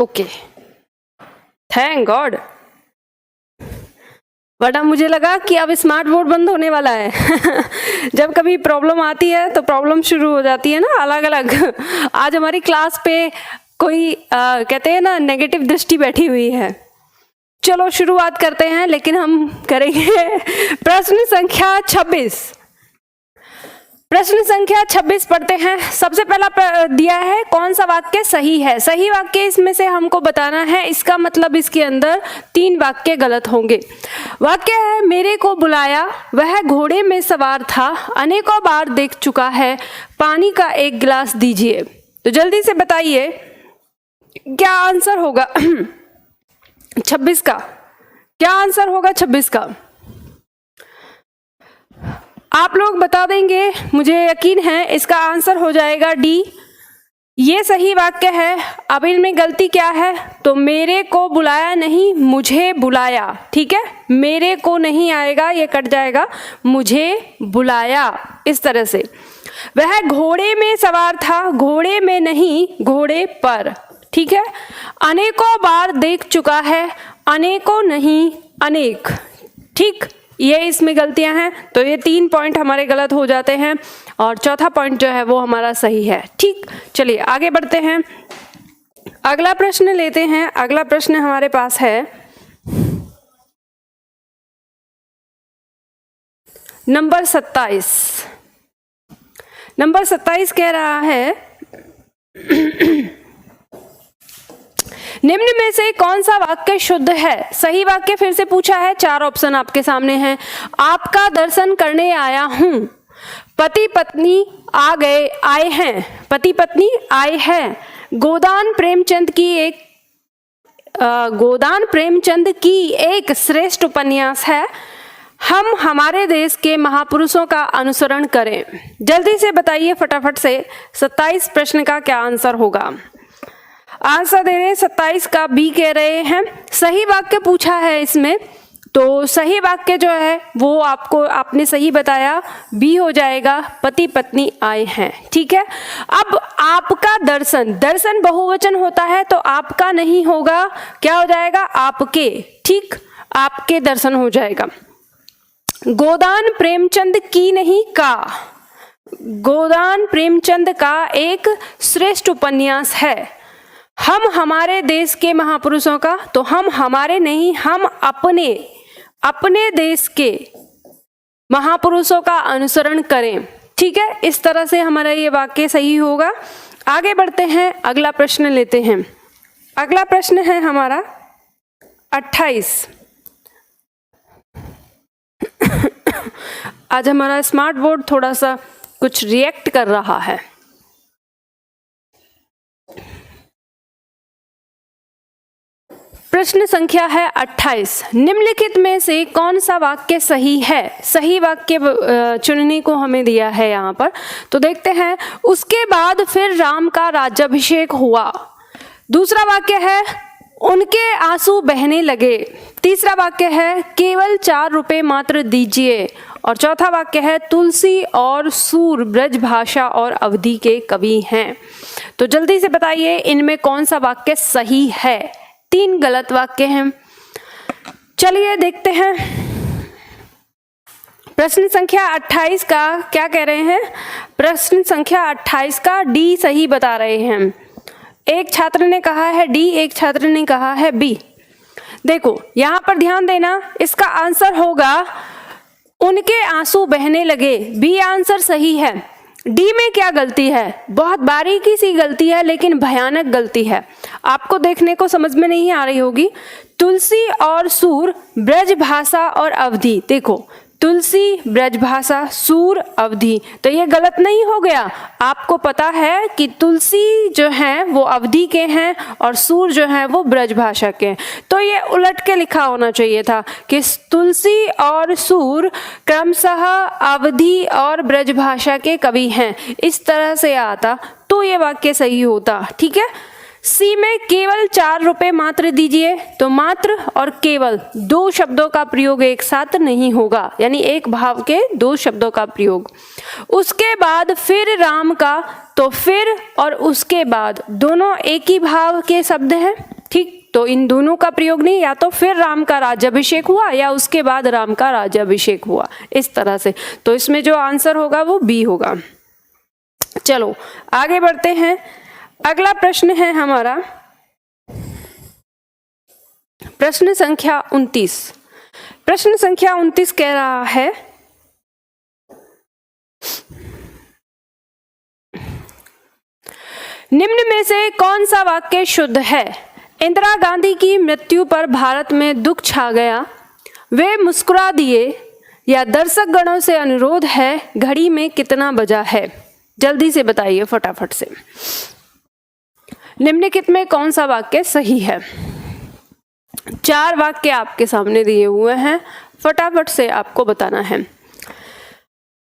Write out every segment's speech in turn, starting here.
Okay, thank God. वरना मुझे लगा कि अब स्मार्ट बोर्ड बंद होने वाला है। जब कभी प्रॉब्लम आती है तो प्रॉब्लम शुरू हो जाती है ना अलग अलग। आज हमारी क्लास पे कोई कहते हैं ना नेगेटिव दृष्टि बैठी हुई है। चलो शुरुआत करते हैं, लेकिन हम करेंगे प्रश्न संख्या 26। प्रश्न संख्या 26 पढ़ते हैं। सबसे पहला दिया है कौन सा वाक्य सही है। सही वाक्य इसमें से हमको बताना है, इसका मतलब इसके अंदर 3 वाक्य गलत होंगे। वाक्य है मेरे को बुलाया, वह घोड़े में सवार था, अनेकों बार देख चुका है, पानी का एक गिलास दीजिए। तो जल्दी से बताइए क्या आंसर होगा 26 का। क्या आंसर होगा 26 का? आप लोग बता देंगे, मुझे यकीन है इसका आंसर हो जाएगा डी। ये सही वाक्य है। अब इनमें गलती क्या है? तो मेरे को बुलाया नहीं, मुझे बुलाया। ठीक है, मेरे को नहीं आएगा, ये कट जाएगा, मुझे बुलाया, इस तरह से। वह घोड़े में सवार था, घोड़े में नहीं, घोड़े पर। ठीक है, अनेकों बार देख चुका है, अनेकों नहीं, अनेक। ठीक, ये इसमें गलतियां हैं, तो ये 3 पॉइंट हमारे गलत हो जाते हैं और चौथा पॉइंट जो है वो हमारा सही है। ठीक, चलिए आगे बढ़ते हैं, अगला प्रश्न लेते हैं। अगला प्रश्न हमारे पास है नंबर 27। नंबर 27 कह रहा है निम्न में से कौन सा वाक्य शुद्ध है। सही वाक्य फिर से पूछा है, 4 ऑप्शन आपके सामने हैं। आपका दर्शन करने आया हूं, पति पत्नी आए हैं, पति पत्नी आए हैं, गोदान प्रेमचंद की एक श्रेष्ठ उपन्यास है, हम हमारे देश के महापुरुषों का अनुसरण करें। जल्दी से बताइए फटाफट से 27 प्रश्न का क्या आंसर होगा। आंसर दे रहे हैं 27 का बी कह रहे हैं। सही वाक्य पूछा है इसमें, तो सही वाक्य जो है वो आपने सही बताया, बी हो जाएगा, पति पत्नी आए हैं। ठीक है, अब आपका दर्शन, दर्शन बहुवचन होता है तो आपका नहीं होगा, क्या हो जाएगा? आपके। ठीक, आपके दर्शन हो जाएगा। गोदान प्रेमचंद की नहीं का, गोदान प्रेमचंद का एक श्रेष्ठ उपन्यास है। हम हमारे देश के महापुरुषों का, तो हम हमारे नहीं, हम अपने देश के महापुरुषों का अनुसरण करें। ठीक है, इस तरह से हमारा ये वाक्य सही होगा। आगे बढ़ते हैं, अगला प्रश्न लेते हैं। अगला प्रश्न है हमारा 28। आज हमारा स्मार्ट बोर्ड थोड़ा सा कुछ रिएक्ट कर रहा है। प्रश्न संख्या है 28। निम्नलिखित में से कौन सा वाक्य सही है। सही वाक्य चुनने को हमें दिया है यहाँ पर, तो देखते हैं। उसके बाद फिर राम का राज्याभिषेक हुआ। दूसरा वाक्य है उनके आंसू बहने लगे। तीसरा वाक्य है केवल 4 रुपए मात्र दीजिए। और चौथा वाक्य है तुलसी और सूर ब्रजभाषा और अवधि के कवि हैं। तो जल्दी से बताइए इनमें कौन सा वाक्य सही है। 3 गलत वाक्य हैं। चलिए देखते हैं। प्रश्न संख्या 28 का क्या कह रहे हैं। प्रश्न संख्या 28 का डी सही बता रहे हैं। एक छात्र ने कहा है डी, एक छात्र ने कहा है बी। देखो यहां पर ध्यान देना, इसका आंसर होगा उनके आंसू बहने लगे। बी आंसर सही है। डी में क्या गलती है, बहुत बारीकी सी गलती है लेकिन भयानक गलती है, आपको देखने को समझ में नहीं आ रही होगी। तुलसी और सूर ब्रजभाषा और अवधि, देखो तुलसी ब्रजभाषा सूर अवधि, तो ये गलत नहीं हो गया। आपको पता है कि तुलसी जो है वो अवधि के हैं और सूर जो है वो ब्रजभाषा के हैं, तो ये उलट के लिखा होना चाहिए था कि तुलसी और सूर क्रमशः अवधि और ब्रजभाषा के कवि हैं, इस तरह से आता तो ये वाक्य सही होता। ठीक है। सी में केवल 4 रुपए मात्र दीजिए, तो मात्र और केवल 2 शब्दों का प्रयोग एक साथ नहीं होगा, यानी एक भाव के 2 शब्दों का प्रयोग। उसके बाद फिर राम का, तो फिर और उसके बाद दोनों एक ही भाव के शब्द हैं, ठीक। तो इन दोनों का प्रयोग नहीं, या तो फिर राम का राज्याभिषेक हुआ या उसके बाद राम का राज्याभिषेक हुआ, इस तरह से। तो इसमें जो आंसर होगा वो बी होगा। चलो आगे बढ़ते हैं। अगला प्रश्न है हमारा प्रश्न संख्या 29। प्रश्न संख्या 29 कह रहा है, निम्न में से कौन सा वाक्य शुद्ध है? इंदिरा गांधी की मृत्यु पर भारत में दुख छा गया, वे मुस्कुरा दिए, या दर्शक गणों से अनुरोध है, घड़ी में कितना बजा है? जल्दी से बताइए फटाफट से। निम्नलिखित में कौन सा वाक्य सही है? 4 वाक्य आपके सामने दिए हुए हैं, फटाफट से आपको बताना है।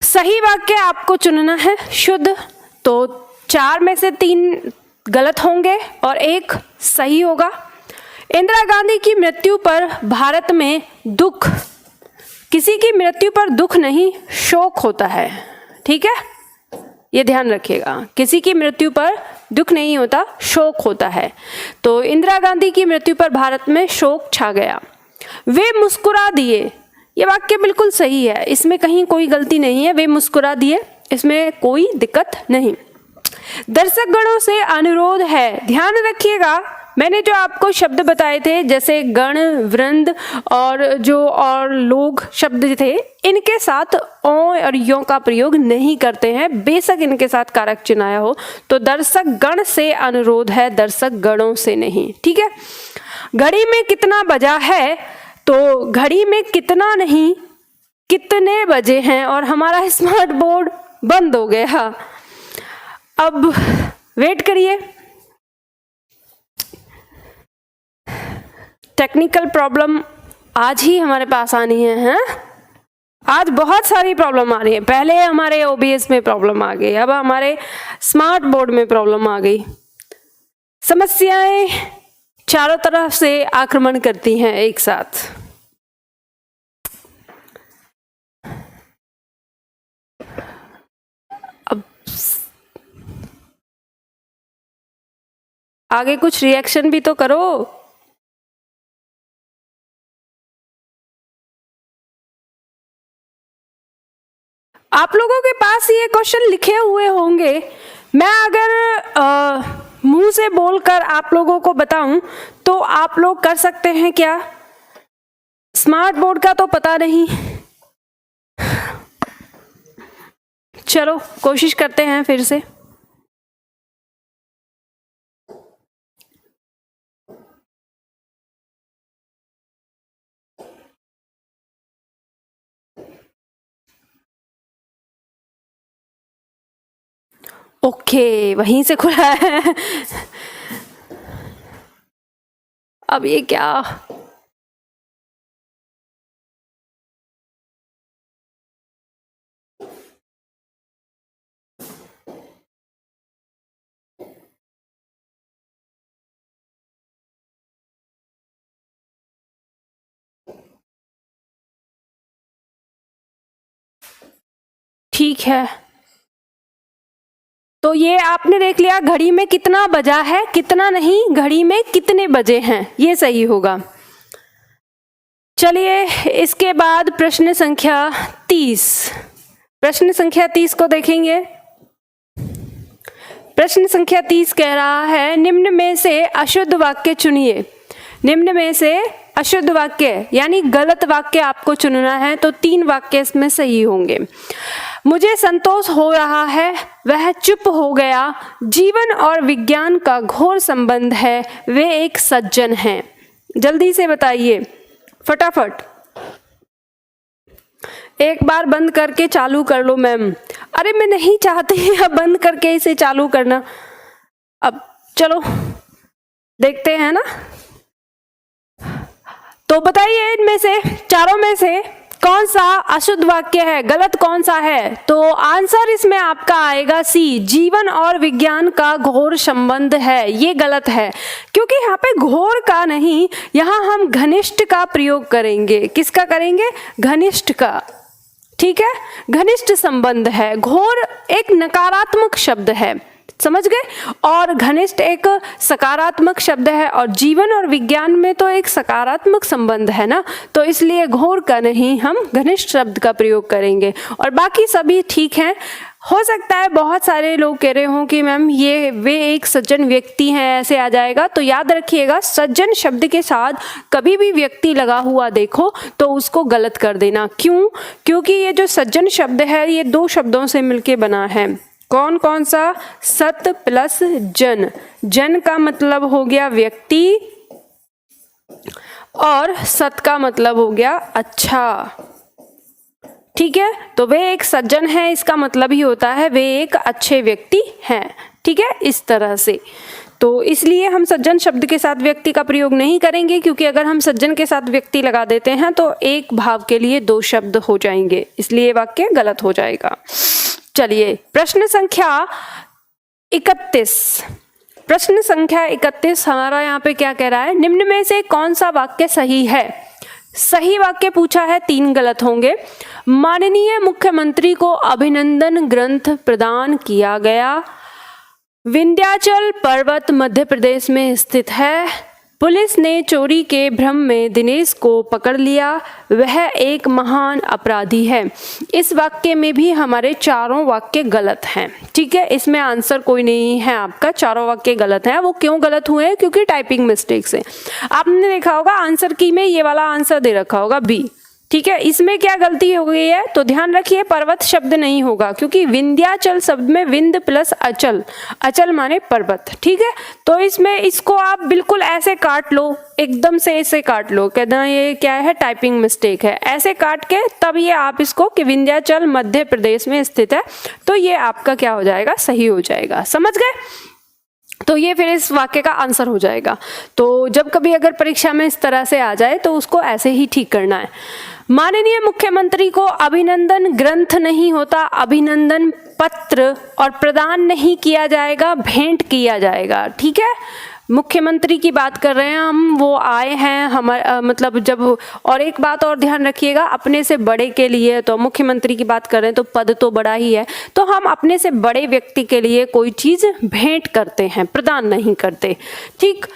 सही वाक्य आपको चुनना है शुद्ध, तो 4 में से 3 गलत होंगे और 1 सही होगा। इंदिरा गांधी की मृत्यु पर भारत में दुख, किसी की मृत्यु पर दुख नहीं, शोक होता है, ठीक है, ये ध्यान रखिएगा। किसी की मृत्यु पर दुख नहीं होता, शोक होता है। तो इंदिरा गांधी की मृत्यु पर भारत में शोक छा गया। वे मुस्कुरा दिए, ये वाक्य बिल्कुल सही है, इसमें कहीं कोई गलती नहीं है। वे मुस्कुरा दिए, इसमें कोई दिक्कत नहीं। दर्शक गणों से अनुरोध है, ध्यान रखिएगा, मैंने जो आपको शब्द बताए थे जैसे गण, वृंद और जो और लोग शब्द थे, इनके साथ ओ और यो का प्रयोग नहीं करते हैं, बेशक इनके साथ कारक चिन्ह आया हो। तो दर्शक गण से अनुरोध है, दर्शक गणों से नहीं, ठीक है। घड़ी में कितना बजा है, तो घड़ी में कितना नहीं, कितने बजे हैं, और हमारा स्मार्ट बोर्ड बंद हो गया। अब वेट करिए, टेक्निकल प्रॉब्लम आज ही हमारे पास आनी है, हैं? आज बहुत सारी प्रॉब्लम आ रही है। पहले हमारे OBS में प्रॉब्लम आ गई, अब हमारे स्मार्ट बोर्ड में प्रॉब्लम आ गई। समस्याएं चारों तरफ से आक्रमण करती हैं एक साथ। अब आगे कुछ रिएक्शन भी तो करो। आप लोगों के पास ये क्वेश्चन लिखे हुए होंगे, मैं अगर मुंह से बोलकर आप लोगों को बताऊं तो आप लोग कर सकते हैं क्या? स्मार्ट बोर्ड का तो पता नहीं, चलो कोशिश करते हैं फिर से। ओके, वहीं से खुला है। अब ये क्या? ठीक है, तो ये आपने देख लिया, घड़ी में कितना बजा है, कितना नहीं, घड़ी में कितने बजे हैं, ये सही होगा। चलिए इसके बाद प्रश्न संख्या 30। प्रश्न संख्या 30 को देखेंगे। प्रश्न संख्या 30 कह रहा है, निम्न में से अशुद्ध वाक्य चुनिए। निम्न में से अशुद्ध वाक्य यानी गलत वाक्य आपको चुनना है, तो 3 वाक्य इसमें सही होंगे। मुझे संतोष हो रहा है, वह चुप हो गया, जीवन और विज्ञान का घोर संबंध है, वे एक सज्जन हैं। जल्दी से बताइए फटाफट। एक बार बंद करके चालू कर लो मैम। अरे मैं नहीं चाहती अब बंद करके इसे चालू करना। अब चलो देखते हैं ना, तो बताइए इनमें से चारों में से कौन सा अशुद्ध वाक्य है, गलत कौन सा है? तो आंसर इसमें आपका आएगा सी, जीवन और विज्ञान का घोर संबंध है। ये गलत है, क्योंकि यहाँ पे घोर का नहीं, यहाँ हम घनिष्ठ का प्रयोग करेंगे। किसका करेंगे? घनिष्ठ का, ठीक है, घनिष्ठ संबंध है। घोर एक नकारात्मक शब्द है, समझ गए। और घनिष्ठ एक सकारात्मक शब्द है और जीवन और विज्ञान में तो एक सकारात्मक संबंध है ना, तो इसलिए घोर का नहीं, हम घनिष्ठ शब्द का प्रयोग करेंगे। और बाकी सभी ठीक हैं। हो सकता है बहुत सारे लोग कह रहे हों कि मैम ये वे एक सज्जन व्यक्ति हैं, ऐसे आ जाएगा। तो याद रखिएगा, सज्जन शब्द के साथ कभी भी व्यक्ति लगा हुआ देखो तो उसको गलत कर देना। क्यों? क्योंकि ये जो सज्जन शब्द है ये दो शब्दों से मिलके बना है। कौन कौन सा? सत प्लस जन। जन का मतलब हो गया व्यक्ति और सत का मतलब हो गया अच्छा। ठीक है, तो वे एक सज्जन है, इसका मतलब ही होता है वे एक अच्छे व्यक्ति हैं। ठीक है, इस तरह से। तो इसलिए हम सज्जन शब्द के साथ व्यक्ति का प्रयोग नहीं करेंगे, क्योंकि अगर हम सज्जन के साथ व्यक्ति लगा देते हैं तो एक भाव के लिए दो शब्द हो जाएंगे, इसलिए वाक्य गलत हो जाएगा। चलिए प्रश्न संख्या 31। प्रश्न संख्या 31 हमारा यहाँ पे क्या कह रहा है? निम्न में से कौन सा वाक्य सही है? सही वाक्य पूछा है, 3 गलत होंगे। माननीय मुख्यमंत्री को अभिनंदन ग्रंथ प्रदान किया गया। विंध्याचल पर्वत मध्य प्रदेश में स्थित है। पुलिस ने चोरी के भ्रम में दिनेश को पकड़ लिया। वह एक महान अपराधी है। इस वाक्य में भी हमारे चारों वाक्य गलत हैं। ठीक है, इसमें आंसर कोई नहीं है आपका, चारों वाक्य गलत हैं। वो क्यों गलत हुए हैं? क्योंकि टाइपिंग मिस्टेक से। आपने देखा होगा आंसर की में ये वाला आंसर दे रखा होगा बी। ठीक है, इसमें क्या गलती हो गई है? तो ध्यान रखिए, पर्वत शब्द नहीं होगा, क्योंकि विंध्याचल शब्द में विंद प्लस अचल, अचल माने पर्वत। ठीक है, तो इसमें इसको आप बिल्कुल ऐसे काट लो, एकदम से ऐसे काट लो, कहना ये क्या है? टाइपिंग मिस्टेक है। ऐसे काट के तब ये आप इसको कि विंध्याचल मध्य प्रदेश में स्थित है, तो ये आपका क्या हो जाएगा? सही हो जाएगा। समझ गए? तो ये फिर इस वाक्य का आंसर हो जाएगा। तो जब कभी अगर परीक्षा में इस तरह से आ जाए तो उसको ऐसे ही ठीक करना है। माननीय मुख्यमंत्री को अभिनंदन ग्रंथ नहीं होता, अभिनंदन पत्र, और प्रदान नहीं किया जाएगा, भेंट किया जाएगा। ठीक है, मुख्यमंत्री की बात कर रहे हैं हम, वो आए हैं हमारे मतलब जब। और एक बात और ध्यान रखिएगा, अपने से बड़े के लिए, तो मुख्यमंत्री की बात कर रहे हैं तो पद तो बड़ा ही है, तो हम अपने से बड़े व्यक्ति के लिए कोई चीज भेंट करते हैं, प्रदान नहीं करते। ठीक,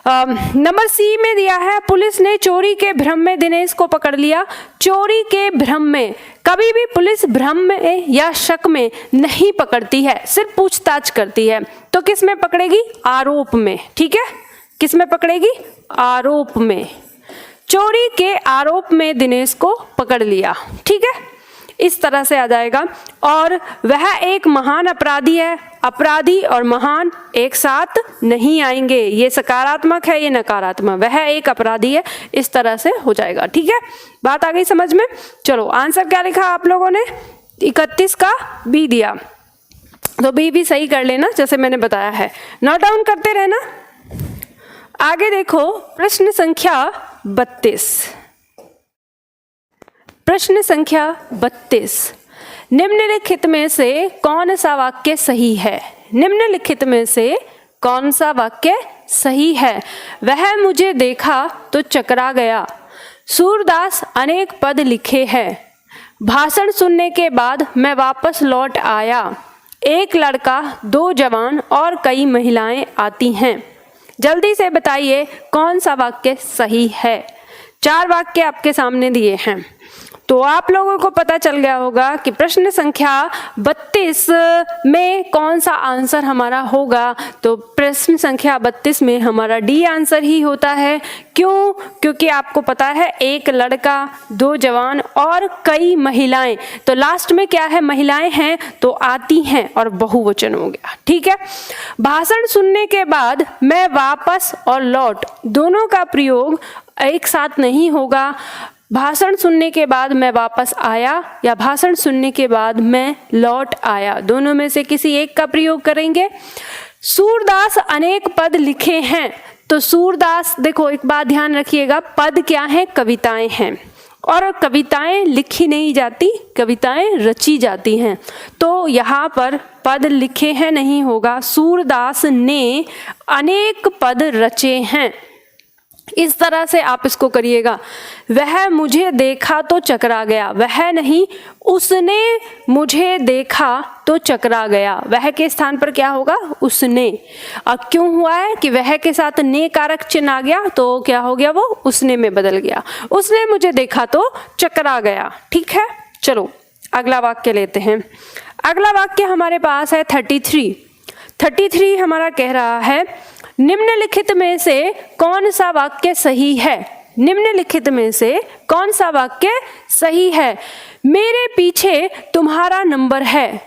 नंबर सी में दिया है, पुलिस ने चोरी के भ्रम में दिनेश को पकड़ लिया। चोरी के भ्रम में, कभी भी पुलिस भ्रम में या शक में नहीं पकड़ती है, सिर्फ पूछताछ करती है। तो किस में पकड़ेगी? आरोप में। ठीक है, किस में पकड़ेगी? आरोप में। चोरी के आरोप में दिनेश को पकड़ लिया। ठीक है, इस तरह से आ जाएगा। और वह एक महान अपराधी है। अपराधी और महान एक साथ नहीं आएंगे, ये सकारात्मक है, ये नकारात्मक। वह एक अपराधी है, इस तरह से हो जाएगा। ठीक है, बात आ गई समझ में? चलो आंसर क्या लिखा आप लोगों ने? 31 का बी दिया, तो बी भी सही कर लेना जैसे मैंने बताया है, नोट डाउन करते रहना। आगे देखो प्रश्न संख्या 32। प्रश्न संख्या 32, निम्नलिखित में से कौन सा वाक्य सही है? निम्नलिखित में से कौन सा वाक्य सही है? वह मुझे देखा तो चकरा गया। सूरदास अनेक पद लिखे हैं। भाषण सुनने के बाद मैं वापस लौट आया। एक लड़का, 2 जवान और कई महिलाएं आती हैं। जल्दी से बताइए कौन सा वाक्य सही है? 4 वाक्य आपके सामने दिए हैं, तो आप लोगों को पता चल गया होगा कि प्रश्न संख्या 32 में कौन सा आंसर हमारा होगा। तो प्रश्न संख्या 32 में हमारा डी आंसर ही होता है। क्यों? क्योंकि आपको पता है एक लड़का, 2 जवान और कई महिलाएं, तो लास्ट में क्या है? महिलाएं हैं, तो आती हैं और बहुवचन हो गया। ठीक है, भाषण सुनने के बाद मैं वापस और लौट, दोनों का प्रयोग एक साथ नहीं होगा। भाषण सुनने के बाद मैं वापस आया या भाषण सुनने के बाद मैं लौट आया, दोनों में से किसी एक का प्रयोग करेंगे। सूरदास अनेक पद लिखे हैं, तो सूरदास, देखो एक बात ध्यान रखिएगा, पद क्या है? कविताएं हैं, और कविताएं लिखी नहीं जाती, कविताएं रची जाती हैं। तो यहाँ पर पद लिखे हैं नहीं होगा, सूरदास ने अनेक पद रचे हैं। इस तरह से आप इसको करिएगा। वह मुझे देखा तो चकरा गया, वह नहीं, उसने मुझे देखा तो चकरा गया। वह के स्थान पर क्या होगा? उसने। अब क्यों हुआ है कि वह के साथ ने कारक चिन्ह आ गया तो क्या हो गया? वो उसने में बदल गया। उसने मुझे देखा तो चकरा गया। ठीक है, चलो अगला वाक्य लेते हैं। अगला वाक्य हमारे पास है 33 हमारा कह रहा है, निम्नलिखित में से कौन सा वाक्य सही है? निम्नलिखित में से कौन सा वाक्य सही है? मेरे पीछे तुम्हारा नंबर है,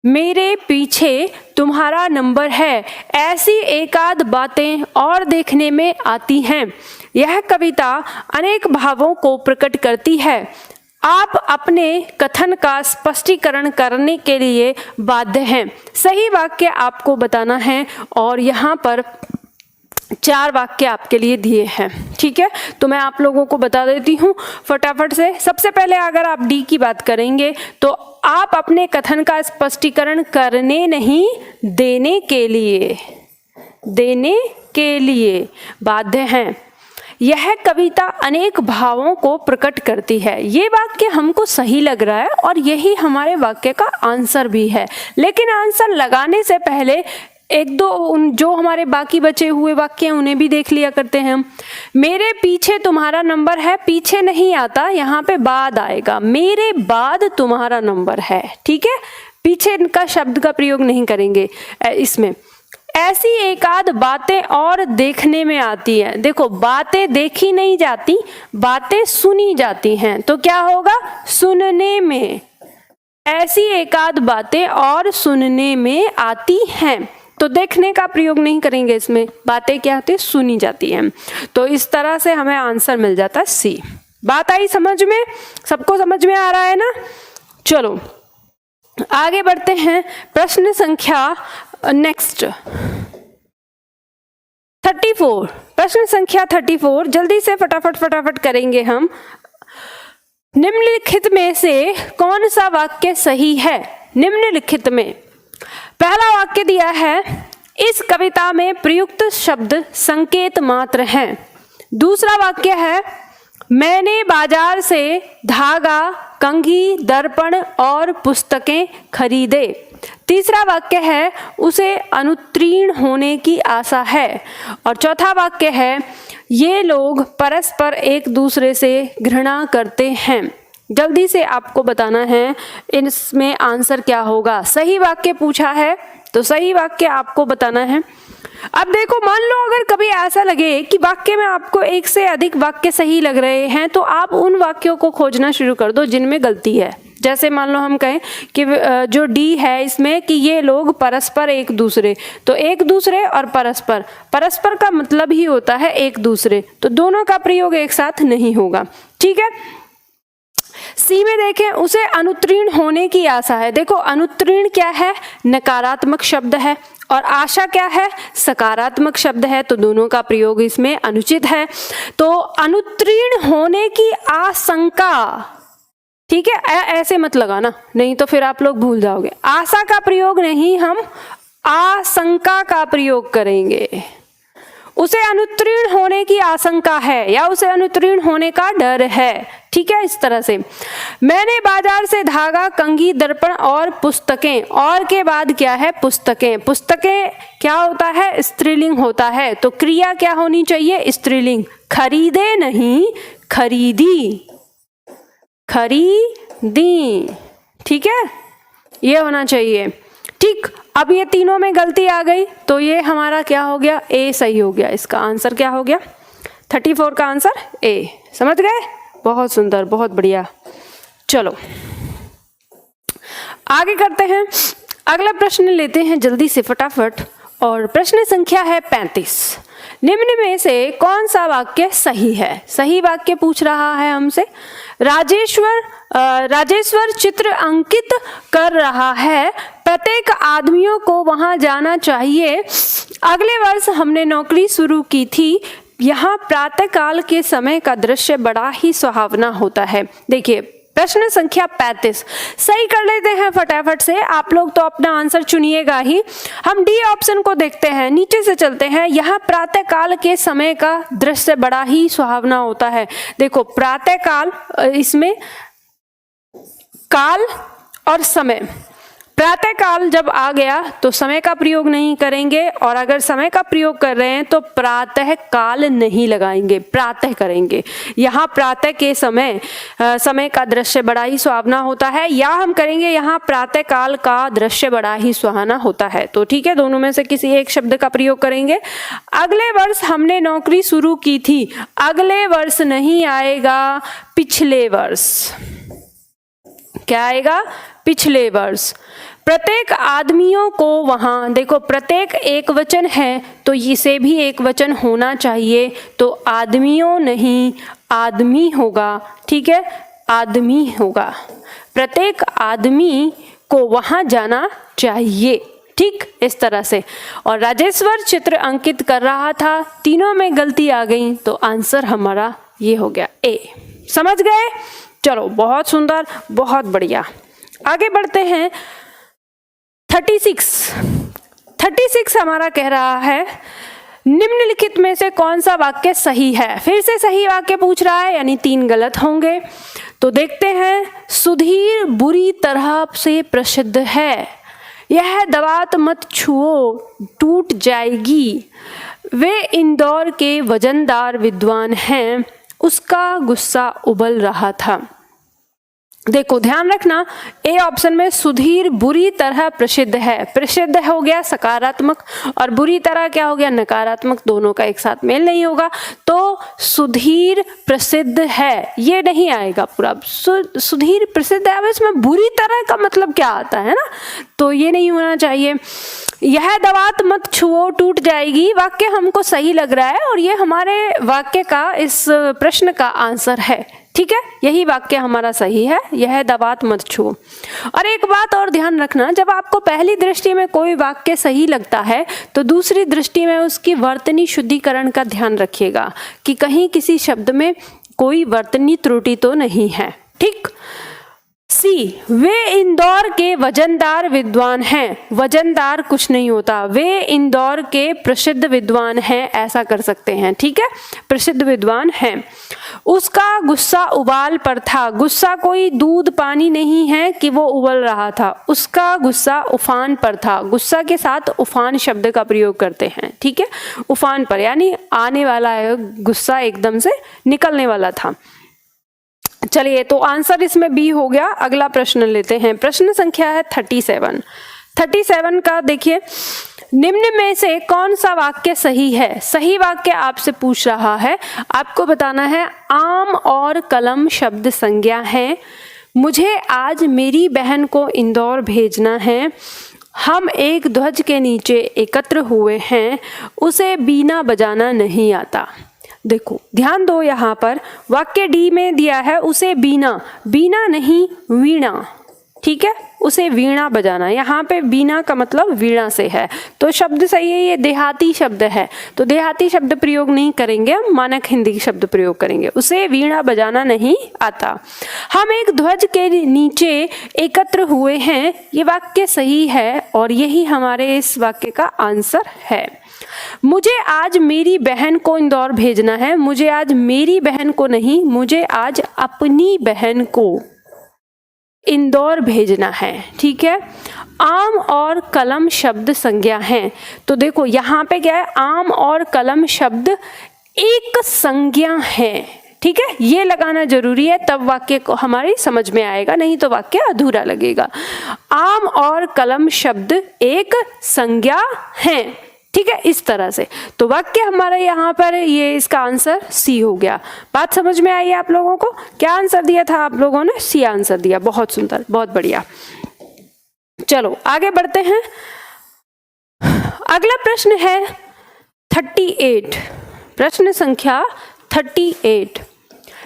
मेरे पीछे तुम्हारा नंबर है, ऐसी एकाध बातें और देखने में आती हैं। यह कविता अनेक भावों को प्रकट करती है। आप अपने कथन का स्पष्टीकरण करने के लिए बाध्य हैं। सही वाक्य आपको बताना है और यहाँ पर 4 वाक्य आपके लिए दिए हैं। ठीक है, तो मैं आप लोगों को बता देती हूँ फटाफट से। सबसे पहले अगर आप डी की बात करेंगे तो आप अपने कथन का स्पष्टीकरण करने नहीं, देने के लिए बाध्य हैं। यह कविता अनेक भावों को प्रकट करती है। ये वाक्य हमको सही लग रहा है और यही हमारे वाक्य का आंसर भी है। लेकिन आंसर लगाने से पहले एक दो जो हमारे बाकी बचे हुए वाक्य हैं उन्हें भी देख लिया करते हैं हम। मेरे पीछे तुम्हारा नंबर है, पीछे नहीं आता, यहाँ पे बाद आएगा। मेरे बाद तुम्हारा नंबर है। ठीक है, पीछे का शब्द का प्रयोग नहीं करेंगे इसमें। ऐसी एकाध बातें और देखने में आती है। देखो, बातें देखी नहीं जाती, बातें सुनी जाती हैं। तो क्या होगा? सुनने में। ऐसी एकाध बातें और सुनने में आती हैं। तो देखने का प्रयोग नहीं करेंगे इसमें, बातें क्या होती है? सुनी जाती हैं। तो इस तरह से हमें आंसर मिल जाता है सी। बात आई समझ में? सबको समझ में आ रहा है ना? चलो आगे बढ़ते हैं। प्रश्न संख्या नेक्स्ट 34, प्रश्न संख्या 34 जल्दी से फटाफट करेंगे हम। निम्नलिखित में से कौन सा वाक्य सही है? निम्नलिखित में पहला वाक्य दिया है, इस कविता में प्रयुक्त शब्द संकेत मात्र हैं। दूसरा वाक्य है, मैंने बाजार से धागा, कंघी, दर्पण और पुस्तकें खरीदे। तीसरा वाक्य है, उसे अनुत्तीर्ण होने की आशा है। और चौथा वाक्य है, ये लोग परस्पर एक दूसरे से घृणा करते हैं। जल्दी से आपको बताना है इसमें आंसर क्या होगा। सही वाक्य पूछा है तो सही वाक्य आपको बताना है। अब देखो, मान लो अगर कभी ऐसा लगे कि वाक्य में आपको एक से अधिक वाक्य सही लग रहे हैं तो आप उन वाक्यों को खोजना शुरू कर दो जिनमें गलती है। जैसे मान लो हम कहें कि जो डी है इसमें कि ये लोग परस्पर एक दूसरे, तो एक दूसरे और परस्पर, परस्पर का मतलब ही होता है एक दूसरे, तो दोनों का प्रयोग एक साथ नहीं होगा। ठीक है, सी में देखें, उसे अनुत्तीर्ण होने की आशा है। देखो, अनुत्तीर्ण क्या है? नकारात्मक शब्द है और आशा क्या है? सकारात्मक शब्द है, तो दोनों का प्रयोग इसमें अनुचित है। तो अनुत्तीर्ण होने की आशंका, ठीक है, ऐसे मत लगाना, नहीं तो फिर आप लोग भूल जाओगे। आशा का प्रयोग नहीं, हम आशंका का प्रयोग करेंगे। उसे अनुत्तीर्ण होने की आशंका है या उसे अनुत्तीर्ण होने का डर है। ठीक है, इस तरह से। मैंने बाजार से धागा, कंघी, दर्पण और पुस्तकें, और के बाद क्या है? पुस्तकें। पुस्तकें क्या होता है? स्त्रीलिंग होता है, तो क्रिया क्या होनी चाहिए? स्त्रीलिंग। खरीदे नहीं, खरीदी, खरीदी। ठीक है, ये होना चाहिए। ठीक, अब ये तीनों में गलती आ गई तो ये हमारा क्या हो गया? ए सही हो गया। इसका आंसर क्या हो गया? 34 का आंसर ए। समझ गए? बहुत सुंदर, बहुत बढ़िया। चलो आगे करते हैं। अगला प्रश्न लेते हैं जल्दी से फटाफट, और प्रश्न संख्या है 35। निम्न में से कौन सा वाक्य सही है? सही वाक्य पूछ रहा है हमसे। राजेश्वर चित्र अंकित कर रहा है, प्रत्येक आदमियों को वहां जाना चाहिए। अगले वर्ष हमने नौकरी शुरू की थी, यहाँ प्रातःकाल के समय का दृश्य बड़ा ही सुहावना होता है। देखिए, प्रश्न संख्या 35 सही कर लेते हैं फटाफट से। आप लोग तो अपना आंसर चुनिएगा ही। हम डी ऑप्शन को देखते हैं, नीचे से चलते हैं। यहाँ प्रातः काल के समय का दृश्य बड़ा ही सुहावना होता है। देखो प्रातः काल, इसमें काल और समय, प्रातः काल जब आ गया तो समय का प्रयोग नहीं करेंगे, और अगर समय का प्रयोग कर रहे हैं तो प्रातः काल नहीं लगाएंगे, प्रातः करेंगे। यहाँ प्रातः के समय का दृश्य बड़ा ही सुहावना होता है, या हम करेंगे यहाँ प्रातः काल का दृश्य बड़ा ही सुहाना होता है। तो ठीक है, दोनों में से किसी एक शब्द का प्रयोग करेंगे। अगले वर्ष हमने नौकरी शुरू की थी, अगले वर्ष नहीं आएगा, पिछले वर्ष। क्या आएगा? पिछले वर्ष। प्रत्येक आदमियों को वहां, देखो प्रत्येक एक वचन है तो इसे भी एक वचन होना चाहिए, तो आदमियों नहीं आदमी होगा। ठीक है, आदमी होगा। प्रत्येक आदमी को वहां जाना चाहिए। ठीक, इस तरह से। और राजेश्वर चित्र अंकित कर रहा था, तीनों में गलती आ गई, तो आंसर हमारा ये हो गया ए। समझ गए? चलो बहुत सुंदर, बहुत बढ़िया। आगे बढ़ते हैं। 36 हमारा कह रहा है निम्नलिखित में से कौन सा वाक्य सही है। फिर से सही वाक्य पूछ रहा है, यानी 3 गलत होंगे। तो देखते हैं। सुधीर बुरी तरह से प्रसिद्ध है, यह दवात मत छुओ टूट जाएगी। वे इंदौर के वजनदार विद्वान हैं, उसका गुस्सा उबल रहा था। देखो ध्यान रखना, ए ऑप्शन में सुधीर बुरी तरह प्रसिद्ध है, प्रसिद्ध हो गया सकारात्मक, और बुरी तरह क्या हो गया नकारात्मक, दोनों का एक साथ मेल नहीं होगा। तो सुधीर प्रसिद्ध है ये नहीं आएगा पूरा। सुधीर प्रसिद्ध है, अब इसमें बुरी तरह का मतलब क्या आता है ना, तो ये नहीं होना चाहिए। यह दवात मत छुओ टूट जाएगी, वाक्य हमको सही लग रहा है, और ये हमारे वाक्य का, इस प्रश्न का आंसर है। ठीक है, यही वाक्य हमारा सही है, यह दवात मत छुओ। और एक बात और ध्यान रखना, जब आपको पहली दृष्टि में कोई वाक्य सही लगता है तो दूसरी दृष्टि में उसकी वर्तनी शुद्धिकरण का ध्यान रखिएगा कि कहीं किसी शब्द में कोई वर्तनी त्रुटि तो नहीं है। ठीक। सी, वे इंदौर के वजनदार विद्वान हैं, वजनदार कुछ नहीं होता, वे इंदौर के प्रसिद्ध विद्वान हैं, ऐसा कर सकते हैं। ठीक है, प्रसिद्ध विद्वान हैं। उसका गुस्सा उबाल पर था, गुस्सा कोई दूध पानी नहीं है कि वो उबल रहा था, उसका गुस्सा उफान पर था। गुस्सा के साथ उफान शब्द का प्रयोग करते हैं। ठीक है, उफान पर यानी आने वाला है, गुस्सा एकदम से निकलने वाला था। चलिए, तो आंसर इसमें बी हो गया। अगला प्रश्न लेते हैं। प्रश्न संख्या है 37 का देखिए, निम्न में से कौन सा वाक्य सही है। सही वाक्य आपसे पूछ रहा है, आपको बताना है। आम और कलम शब्द संज्ञा है, मुझे आज मेरी बहन को इंदौर भेजना है, हम एक ध्वज के नीचे एकत्र हुए हैं, उसे बीना बजाना नहीं आता। देखो ध्यान दो, यहाँ पर वाक्य डी में दिया है उसे बीना, बीना नहीं वीणा। ठीक है, उसे वीणा बजाना, यहाँ पे बीना का मतलब वीणा से है, तो शब्द सही है। ये देहाती शब्द है, तो देहाती शब्द प्रयोग नहीं करेंगे, हम मानक हिंदी शब्द प्रयोग करेंगे। उसे वीणा बजाना नहीं आता। हम एक ध्वज के नीचे एकत्र हुए हैं, ये वाक्य सही है और यही हमारे इस वाक्य का आंसर है। मुझे आज मेरी बहन को इंदौर भेजना है, मुझे आज मेरी बहन को नहीं, मुझे आज अपनी बहन को इंदौर भेजना है। ठीक है, आम और कलम शब्द संज्ञा हैं, तो देखो यहाँ पे क्या है, आम और कलम शब्द एक संज्ञा है। ठीक है, ये लगाना जरूरी है, तब वाक्य को हमारी समझ में आएगा, नहीं तो वाक्य अधूरा लगेगा। आम और कलम शब्द एक संज्ञा हैं। ठीक है, इस तरह से तो वाक्य हमारा यहाँ पर ये इसका आंसर सी हो गया। बात समझ में आई आप लोगों को? क्या आंसर दिया था आप लोगों ने? सी आंसर दिया। बहुत सुंदर, बहुत बढ़िया। चलो आगे बढ़ते हैं। अगला प्रश्न है 38, प्रश्न संख्या 38।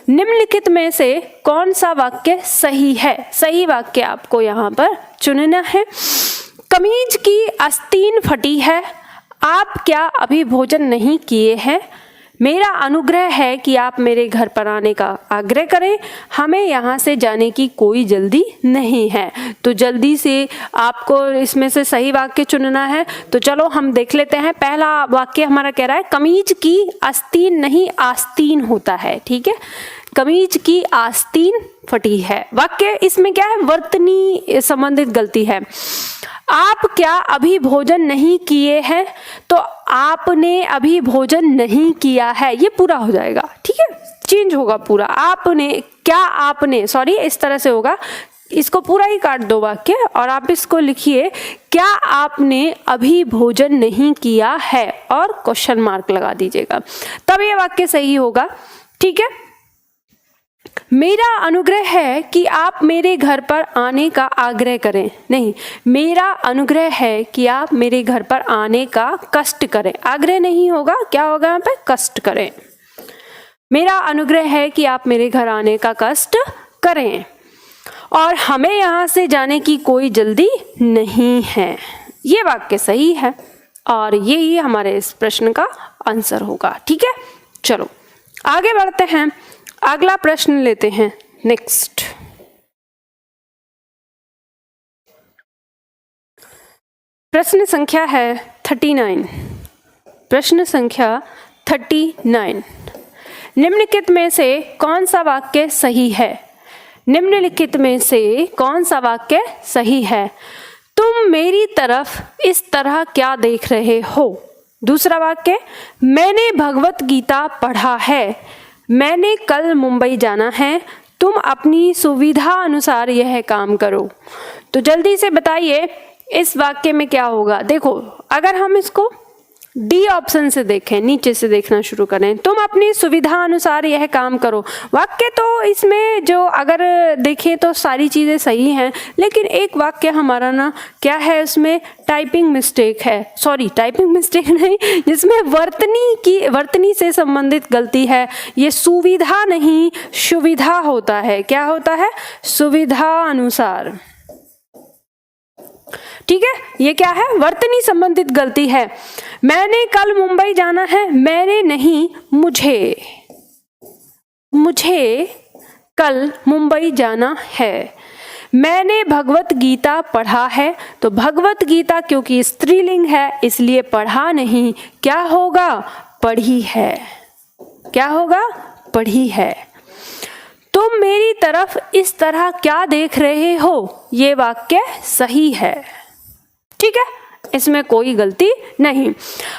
निम्नलिखित में से कौन सा वाक्य सही है? सही वाक्य आपको यहाँ पर चुनना है। कमीज की आस्तीन फटी है, आप क्या अभी भोजन नहीं किए हैं? मेरा अनुग्रह है कि आप मेरे घर पर आने का आग्रह करें, हमें यहाँ से जाने की कोई जल्दी नहीं है। तो जल्दी से आपको इसमें से सही वाक्य चुनना है। तो चलो हम देख लेते हैं। पहला वाक्य हमारा कह रहा है कमीज की आस्तीन नहीं आस्तीन होता है। ठीक है, कमीज की आस्तीन फटी है। वाक्य इसमें क्या है, वर्तनी संबंधित गलती है। आप क्या अभी भोजन नहीं किए हैं, तो आपने अभी भोजन नहीं किया है, ये पूरा हो जाएगा। ठीक है, चेंज होगा पूरा। आपने क्या, आपने, सॉरी इस तरह से होगा, इसको पूरा ही काट दो वाक्य और आप इसको लिखिए क्या आपने अभी भोजन नहीं किया है और क्वेश्चन मार्क लगा दीजिएगा, तब ये वाक्य सही होगा। ठीक है, मेरा अनुग्रह है कि आप मेरे घर पर आने का आग्रह करें, नहीं, मेरा अनुग्रह है कि आप मेरे घर पर आने का कष्ट करें। आग्रह नहीं होगा, क्या होगा यहाँ पे, कष्ट करें। मेरा अनुग्रह है कि आप मेरे घर आने का कष्ट करें और हमें यहाँ से जाने की कोई जल्दी नहीं है। ये वाक्य सही है और यही हमारे इस प्रश्न का आंसर होगा। ठीक है, चलो आगे बढ़ते हैं, अगला प्रश्न लेते हैं। नेक्स्ट प्रश्न संख्या है 39। प्रश्न संख्या 39, निम्नलिखित में से कौन सा वाक्य सही है? निम्नलिखित में से कौन सा वाक्य सही है? तुम मेरी तरफ इस तरह क्या देख रहे हो? दूसरा वाक्य, मैंने भगवत गीता पढ़ा है, मैंने कल मुंबई जाना है, तुम अपनी सुविधा अनुसार यह काम करो। तो जल्दी से बताइए इस वाक्य में क्या होगा। देखो, अगर हम इसको डी ऑप्शन से देखें, नीचे से देखना शुरू करें, तुम अपनी सुविधा अनुसार यह काम करो। वाक्य तो इसमें जो अगर देखें तो सारी चीज़ें सही हैं, लेकिन एक वाक्य हमारा ना क्या है, उसमें टाइपिंग मिस्टेक है, सॉरी टाइपिंग मिस्टेक नहीं, जिसमें वर्तनी से संबंधित गलती है। ये सुविधा नहीं सुविधा होता है। क्या होता है? सुविधा अनुसार। ठीक है, ये क्या है, वर्तनी संबंधित गलती है। मैंने कल मुंबई जाना है, मैंने नहीं, मुझे कल मुंबई जाना है। मैंने भगवत गीता पढ़ा है, तो भगवत गीता क्योंकि स्त्रीलिंग है इसलिए पढ़ा नहीं, क्या होगा, पढ़ी है। क्या होगा, पढ़ी है। तुम मेरी तरफ इस तरह क्या देख रहे हो, ये वाक्य सही है। ठीक है, इसमें कोई गलती नहीं।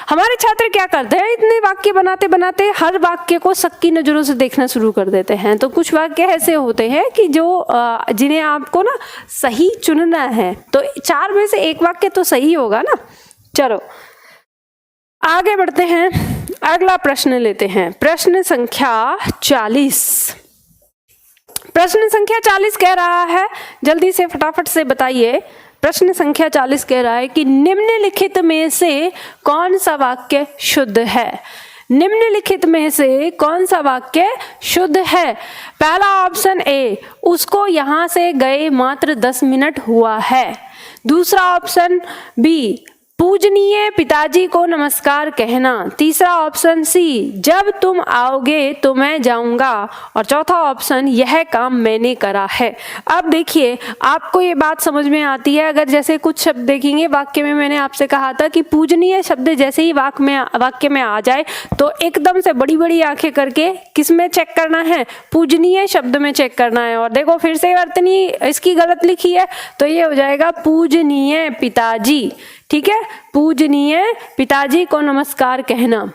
हमारे छात्र क्या करते हैं, इतने वाक्य बनाते बनाते हर वाक्य को सबकी नजरों से देखना शुरू कर देते हैं। तो कुछ वाक्य ऐसे होते हैं कि जो जिन्हें आपको ना सही चुनना है, तो 4 में से एक वाक्य तो सही होगा ना। चलो आगे बढ़ते हैं, अगला प्रश्न लेते हैं। प्रश्न संख्या 40। प्रश्न संख्या 40 कह रहा है, जल्दी से फटाफट से बताइए। प्रश्न संख्या 40 कह रहा है कि निम्नलिखित में से कौन सा वाक्य शुद्ध है? निम्नलिखित में से कौन सा वाक्य शुद्ध है? पहला ऑप्शन ए, उसको यहाँ से गए मात्र 10 मिनट हुआ है। दूसरा ऑप्शन बी, पूजनीय पिताजी को नमस्कार कहना। तीसरा ऑप्शन सी, जब तुम आओगे तो मैं जाऊंगा। और चौथा ऑप्शन, यह काम मैंने करा है। अब देखिए, आपको ये बात समझ में आती है अगर जैसे कुछ शब्द देखेंगे वाक्य में। मैंने आपसे कहा था कि पूजनीय शब्द जैसे ही वाक्य में आ जाए तो एकदम से बड़ी बड़ी आंखें करके किस में चेक करना है, पूजनीय शब्द में चेक करना है। और देखो फिर से वर्तनी इसकी गलत लिखी है, तो ये हो जाएगा पूजनीय पिताजी। ठीक है, पूजनीय पिताजी को नमस्कार कहना।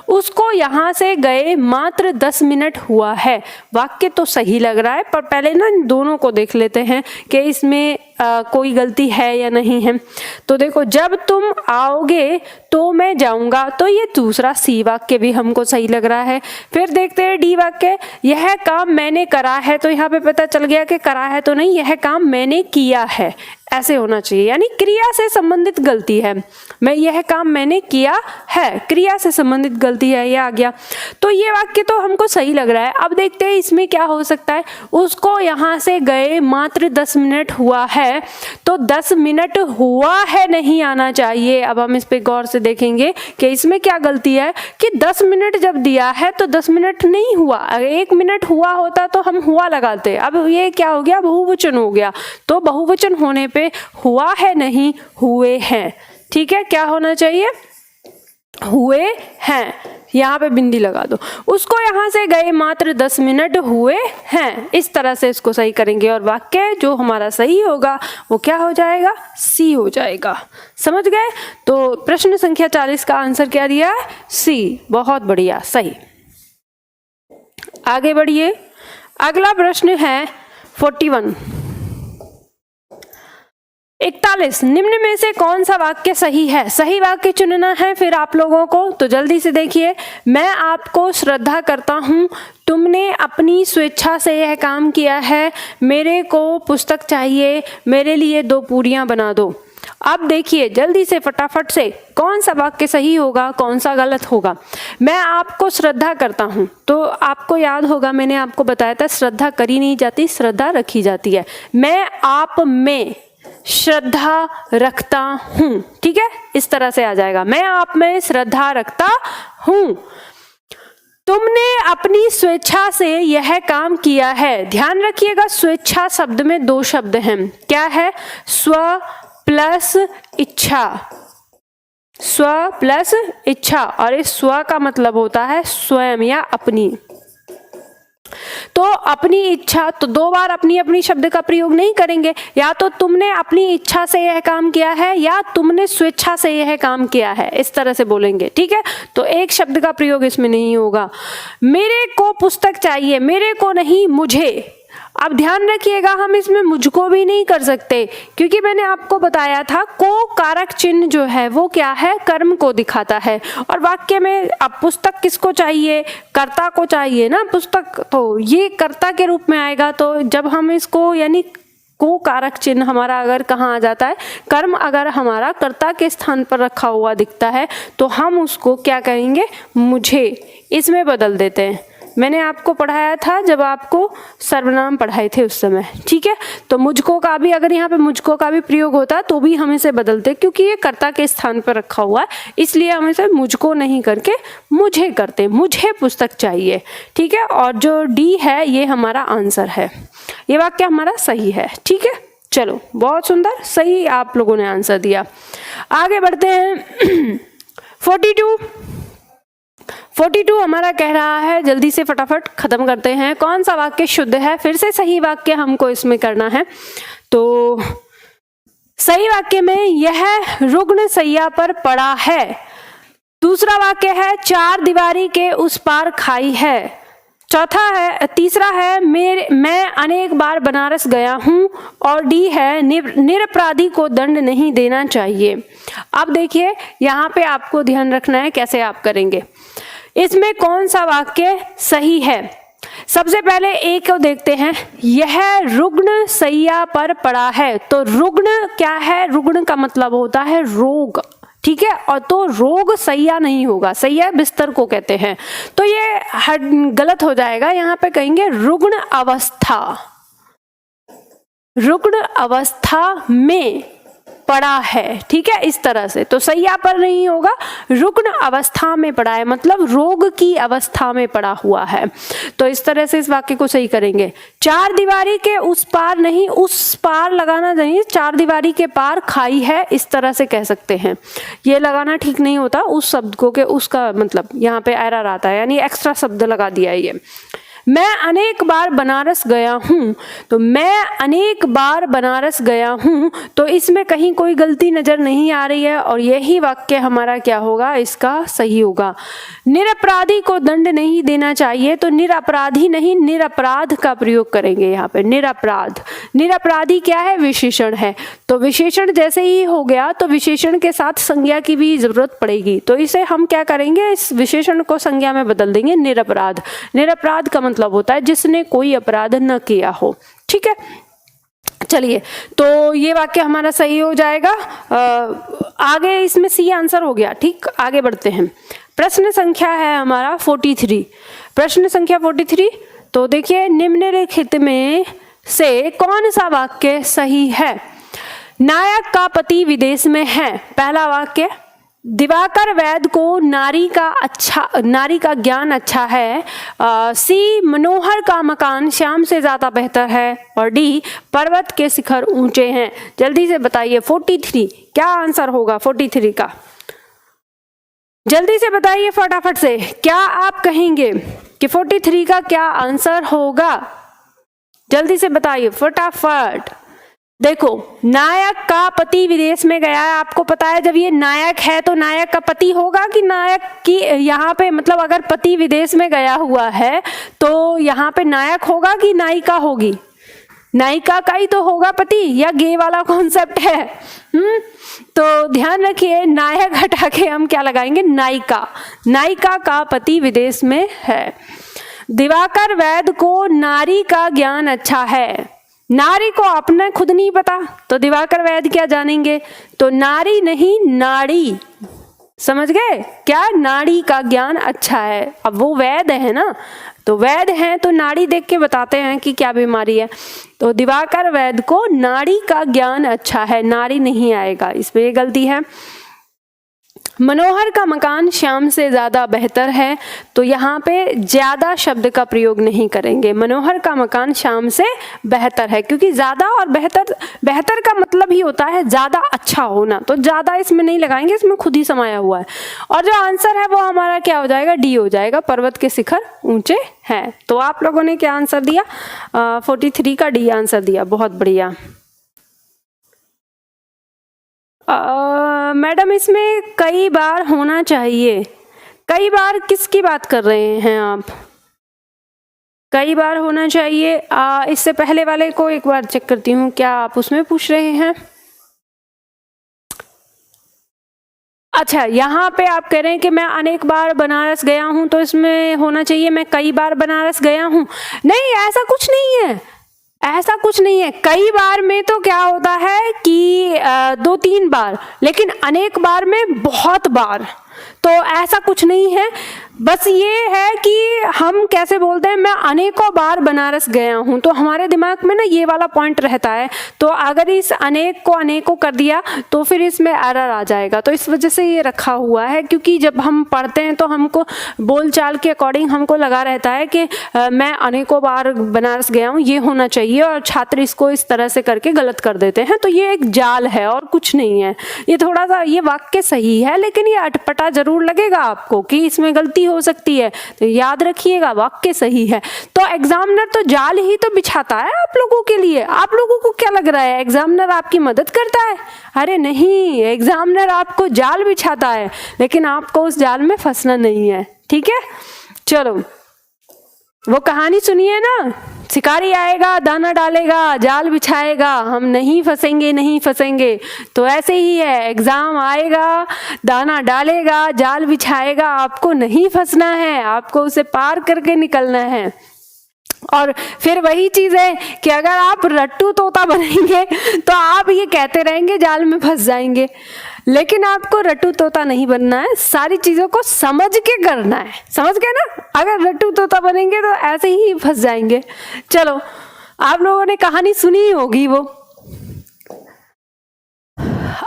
उसको यहाँ से गए मात्र 10 मिनट हुआ है। वाक्य तो सही लग रहा है, पर पहले ना दोनों को देख लेते हैं कि इसमें कोई गलती है या नहीं है। तो देखो, जब तुम आओगे तो मैं जाऊंगा, तो ये दूसरा सी वाक्य भी हमको सही लग रहा है। फिर देखते हैं डी वाक्य, यह काम मैंने करा है, तो यहाँ पे पता चल गया कि करा है तो नहीं, यह काम मैंने किया है। ऐसे होना चाहिए, यानी क्रिया से संबंधित गलती है। मैं यह काम मैंने किया है, क्रिया से संबंधित गलती है, ये आ गया। तो ये वाक्य तो हमको सही लग रहा है। अब देखते हैं इसमें क्या हो सकता है। उसको यहाँ से गए मात्र 10 मिनट हुआ है, तो 10 मिनट हुआ है नहीं आना चाहिए। अब हम इस पे गौर से देखेंगे कि इसमें क्या गलती है कि 10 मिनट जब दिया है तो 10 मिनट नहीं हुआ। अगर 1 मिनट हुआ होता तो हम हुआ लगाते। अब ये क्या हो गया, बहुवचन हो गया। तो बहुवचन होने पे हुआ है नहीं, हुए हैं। ठीक है, क्या होना चाहिए, हुए हैं। यहाँ पे बिंदी लगा दो। उसको यहाँ से गए मात्र 10 मिनट हुए हैं, इस तरह से इसको सही करेंगे और वाक्य जो हमारा सही होगा वो क्या हो जाएगा, सी हो जाएगा। समझ गए। तो प्रश्न संख्या 40 का आंसर क्या दिया है, सी। बहुत बढ़िया, सही। आगे बढ़िए। अगला प्रश्न है 41। 41, निम्न में से कौन सा वाक्य सही है। सही वाक्य चुनना है फिर आप लोगों को, तो जल्दी से देखिए। मैं आपको श्रद्धा करता हूँ, तुमने अपनी स्वेच्छा से यह काम किया है, मेरे को पुस्तक चाहिए, मेरे लिए 2 पूरियां बना दो। अब देखिए जल्दी से फटाफट से कौन सा वाक्य सही होगा, कौन सा गलत होगा। मैं आपको श्रद्धा करता हूँ, तो आपको याद होगा मैंने आपको बताया था श्रद्धा करी नहीं जाती, श्रद्धा रखी जाती है। मैं आप में श्रद्धा रखता हूँ, ठीक है, इस तरह से आ जाएगा। मैं आप में श्रद्धा रखता हूँ, तुमने अपनी स्वेच्छा से यह काम किया है। ध्यान रखिएगा स्वेच्छा शब्द में 2 शब्द हैं। क्या है, स्व प्लस इच्छा, स्व प्लस इच्छा, और इस स्व का मतलब होता है स्वयं या अपनी। तो अपनी इच्छा, तो 2 बार अपनी अपनी शब्द का प्रयोग नहीं करेंगे। या तो तुमने अपनी इच्छा से यह काम किया है या तुमने स्वेच्छा से यह काम किया है, इस तरह से बोलेंगे। ठीक है, तो एक शब्द का प्रयोग इसमें नहीं होगा। मेरे को पुस्तक चाहिए, मेरे को नहीं, मुझे। अब ध्यान रखिएगा हम इसमें मुझको भी नहीं कर सकते, क्योंकि मैंने आपको बताया था को कारक चिन्ह जो है वो क्या है, कर्म को दिखाता है। और वाक्य में अब पुस्तक किसको चाहिए, कर्ता को चाहिए ना पुस्तक, तो ये कर्ता के रूप में आएगा। तो जब हम इसको यानी को कारक चिन्ह हमारा अगर कहाँ आ जाता है, कर्म अगर हमारा कर्ता के स्थान पर रखा हुआ दिखता है तो हम उसको क्या कहेंगे, मुझे, इसमें बदल देते हैं। मैंने आपको पढ़ाया था जब आपको सर्वनाम पढ़ाए थे उस समय। ठीक है, तो मुझको का भी अगर यहाँ पे मुझको का भी प्रयोग होता तो भी हम इसे बदलते, क्योंकि ये कर्ता के स्थान पर रखा हुआ है, इसलिए हम इसे मुझको नहीं करके मुझे करते, मुझे पुस्तक चाहिए। ठीक है, और जो डी है ये हमारा आंसर है, ये वाक्य हमारा सही है। ठीक है, चलो बहुत सुंदर, सही आप लोगों ने आंसर दिया। आगे बढ़ते हैं 42 हमारा कह रहा है, जल्दी से फटाफट खत्म करते हैं। कौन सा वाक्य शुद्ध है, फिर से सही वाक्य हमको इसमें करना है। तो सही वाक्य में यह रुग्ण सैया पर पड़ा है। दूसरा वाक्य है 4 दीवारी के उस पार खाई है। तीसरा है मैं अनेक बार बनारस गया हूँ। और डी है निरपराधी को दंड नहीं देना चाहिए। अब देखिए यहाँ पे आपको ध्यान रखना है कैसे आप करेंगे, इसमें कौन सा वाक्य सही है। सबसे पहले एक को देखते हैं, यह रुग्ण सैया पर पड़ा है। तो रुग्ण क्या है, रुग्ण का मतलब होता है रोग। ठीक है, और तो रोग सैया नहीं होगा, सैया बिस्तर को कहते हैं, तो ये गलत हो जाएगा। यहाँ पे कहेंगे रुग्ण अवस्था, रुग्ण अवस्था में पड़ा है। ठीक है, इस तरह से, तो सैया पर नहीं होगा, रुग्ण अवस्था में पड़ा है, मतलब रोग की अवस्था में पड़ा हुआ है। तो इस तरह से इस वाक्य को सही करेंगे। 4 दीवारी के उस पार नहीं, उस पार लगाना चाहिए, 4 दीवारी के पार खाई है, इस तरह से कह सकते हैं। ये लगाना ठीक नहीं होता, उस शब्द को के उसका मतलब यहाँ पे एरर आता है, यानी एक्स्ट्रा शब्द लगा दिया है ये। मैं अनेक बार बनारस गया हूँ, तो मैं अनेक बार बनारस गया हूँ, तो इसमें कहीं कोई गलती नजर नहीं आ रही है, और यही वाक्य हमारा क्या होगा, इसका सही होगा। निरपराधी को दंड नहीं देना चाहिए, तो निरपराधी नहीं निरपराध का प्रयोग करेंगे यहाँ पे। निरपराध, निरपराधी क्या है, विशेषण है, तो विशेषण जैसे ही हो गया तो विशेषण के साथ संज्ञा की भी जरूरत पड़ेगी, तो इसे हम क्या करेंगे, इस विशेषण को संज्ञा में बदल देंगे निरपराध। निरपराध का मतलब होता है जिसने कोई अपराध न किया हो। ठीक है, चलिए, तो ये वाक्य हमारा सही हो जाएगा। आगे इसमें सी आंसर हो गया। ठीक, आगे बढ़ते हैं। प्रश्न संख्या है हमारा 43। प्रश्न संख्या 43, तो देखिए, निम्नलिखित में से कौन सा वाक्य सही है? नायक का पति विदेश में है, पहला वाक्य। दिवाकर वैद्य को नारी का ज्ञान अच्छा है। सी, मनोहर का मकान श्याम से ज्यादा बेहतर है। और डी, पर्वत के शिखर ऊंचे हैं। जल्दी से बताइए 43 क्या आंसर होगा 43 का? जल्दी से बताइए फटाफट से, क्या आप कहेंगे कि 43 का क्या आंसर होगा? जल्दी से बताइए फटाफट। देखो, नायक का पति विदेश में गया है, आपको पता है जब ये नायक है तो नायक का पति होगा कि नायक की, यहाँ पे मतलब अगर पति विदेश में गया हुआ है तो यहाँ पे नायक होगा कि नायिका होगी? नायिका का ही तो होगा पति, या गे वाला कॉन्सेप्ट है? तो ध्यान रखिए, नायक हटा के हम क्या लगाएंगे? नायिका। नायिका का पति विदेश में है। दिवाकर वैद्य को नारी का ज्ञान अच्छा है। नारी को अपना खुद नहीं पता तो दिवाकर वैद्य क्या जानेंगे? तो नारी नहीं, नाड़ी। समझ गए क्या? नाड़ी का ज्ञान अच्छा है। अब वो वैद्य है ना, तो वैद्य हैं तो नाड़ी देख के बताते हैं कि क्या बीमारी है। तो दिवाकर वैद्य को नाड़ी का ज्ञान अच्छा है, नारी नहीं आएगा, इसमें ये गलती है। मनोहर का मकान श्याम से ज्यादा बेहतर है, तो यहाँ पे ज्यादा शब्द का प्रयोग नहीं करेंगे। मनोहर का मकान श्याम से बेहतर है, क्योंकि ज्यादा और बेहतर का मतलब ही होता है ज्यादा अच्छा होना, तो ज्यादा इसमें नहीं लगाएंगे, इसमें खुद ही समाया हुआ है। और जो आंसर है वो हमारा क्या हो जाएगा? डी हो जाएगा, पर्वत के शिखर ऊंचे हैं। तो आप लोगों ने क्या आंसर दिया? 43 का डी आंसर दिया, बहुत बढ़िया। मैडम, इसमें कई बार होना चाहिए। कई बार किसकी बात कर रहे हैं आप? कई बार होना चाहिए। इससे पहले वाले को एक बार चेक करती हूँ, क्या आप उसमें पूछ रहे हैं? अच्छा, यहाँ पे आप कह रहे हैं कि मैं अनेक बार बनारस गया हूँ, तो इसमें होना चाहिए मैं कई बार बनारस गया हूँ। नहीं, ऐसा कुछ नहीं है, ऐसा कुछ नहीं है। कई बार में तो क्या होता है कि 2-3 बार, लेकिन अनेक बार में बहुत बार, तो ऐसा कुछ नहीं है। बस ये है कि हम कैसे बोलते हैं, मैं अनेकों बार बनारस गया हूं, तो हमारे दिमाग में ना ये वाला पॉइंट रहता है। तो अगर इस अनेक को अनेकों कर दिया तो फिर इसमें एरर आ जाएगा, तो इस वजह से ये रखा हुआ है। क्योंकि जब हम पढ़ते हैं तो हमको बोलचाल के अकॉर्डिंग हमको लगा रहता है कि मैं अनेकों बार बनारस गया हूँ, ये होना चाहिए, और छात्र इसको इस तरह से करके गलत कर देते हैं। तो ये एक जाल है और कुछ नहीं है। ये थोड़ा सा, ये वाक्य सही है लेकिन ये अटपटा जरूर लगेगा आपको कि इसमें गलती हो सकती है, तो याद रखिएगा वाक्य सही है। तो एग्जामिनर तो जाल ही तो बिछाता है आप लोगों के लिए। आप लोगों को क्या लग रहा है एग्जामिनर आपकी मदद करता है? अरे नहीं, एग्जामिनर आपको जाल बिछाता है, लेकिन आपको उस जाल में फंसना नहीं है। ठीक है, चलो वो कहानी सुनिए ना, शिकारी आएगा, दाना डालेगा, जाल बिछाएगा, हम नहीं फंसेंगे, नहीं फंसेंगे। तो ऐसे ही है, एग्जाम आएगा, दाना डालेगा, जाल बिछाएगा, आपको नहीं फंसना है, आपको उसे पार करके निकलना है। और फिर वही चीज है कि अगर आप रट्टू तोता बनेंगे तो आप ये कहते रहेंगे जाल में फंस जाएंगे, लेकिन आपको रट्टू तोता नहीं बनना है, सारी चीजों को समझ के करना है। समझ गए ना? अगर रट्टू तोता बनेंगे तो ऐसे ही फंस जाएंगे। चलो, आप लोगों ने कहानी सुनी ही होगी वो।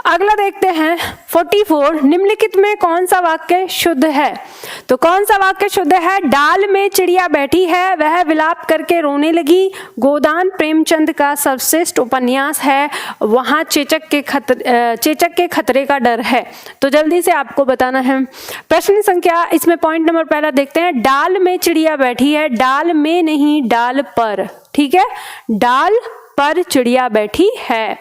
अगला देखते हैं 44। निम्नलिखित में कौन सा वाक्य शुद्ध है? तो कौन सा वाक्य शुद्ध है? डाल में चिड़िया बैठी है, वह विलाप करके रोने लगी। गोदान प्रेमचंद का सर्वश्रेष्ठ उपन्यास है, वहां चेचक के खतरे का डर है। तो जल्दी से आपको बताना है। प्रश्न संख्या, इसमें पॉइंट नंबर पहला देखते हैं। डाल में चिड़िया बैठी है, डाल में नहीं, डाल पर। ठीक है, डाल पर चिड़िया बैठी है।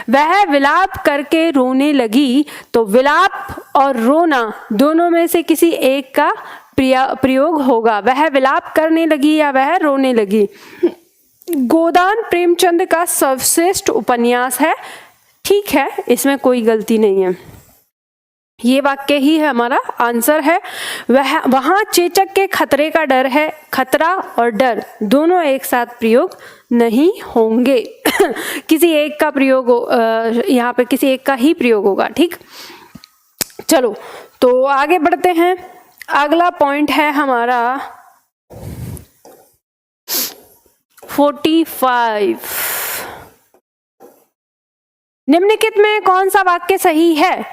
वह विलाप करके रोने लगी, तो विलाप और रोना दोनों में से किसी एक का प्रयोग होगा। वह विलाप करने लगी या वह रोने लगी। गोदान प्रेमचंद का सर्वश्रेष्ठ उपन्यास है। ठीक है, इसमें कोई गलती नहीं है। ये वाक्य ही हमारा आंसर है। वहां चेचक के खतरे का डर है, खतरा और डर दोनों एक साथ प्रयोग नहीं होंगे। किसी एक का प्रयोग यहाँ पे किसी एक का ही प्रयोग होगा। ठीक, चलो तो आगे बढ़ते हैं। अगला पॉइंट है हमारा 45। निम्नलिखित में कौन सा वाक्य सही है?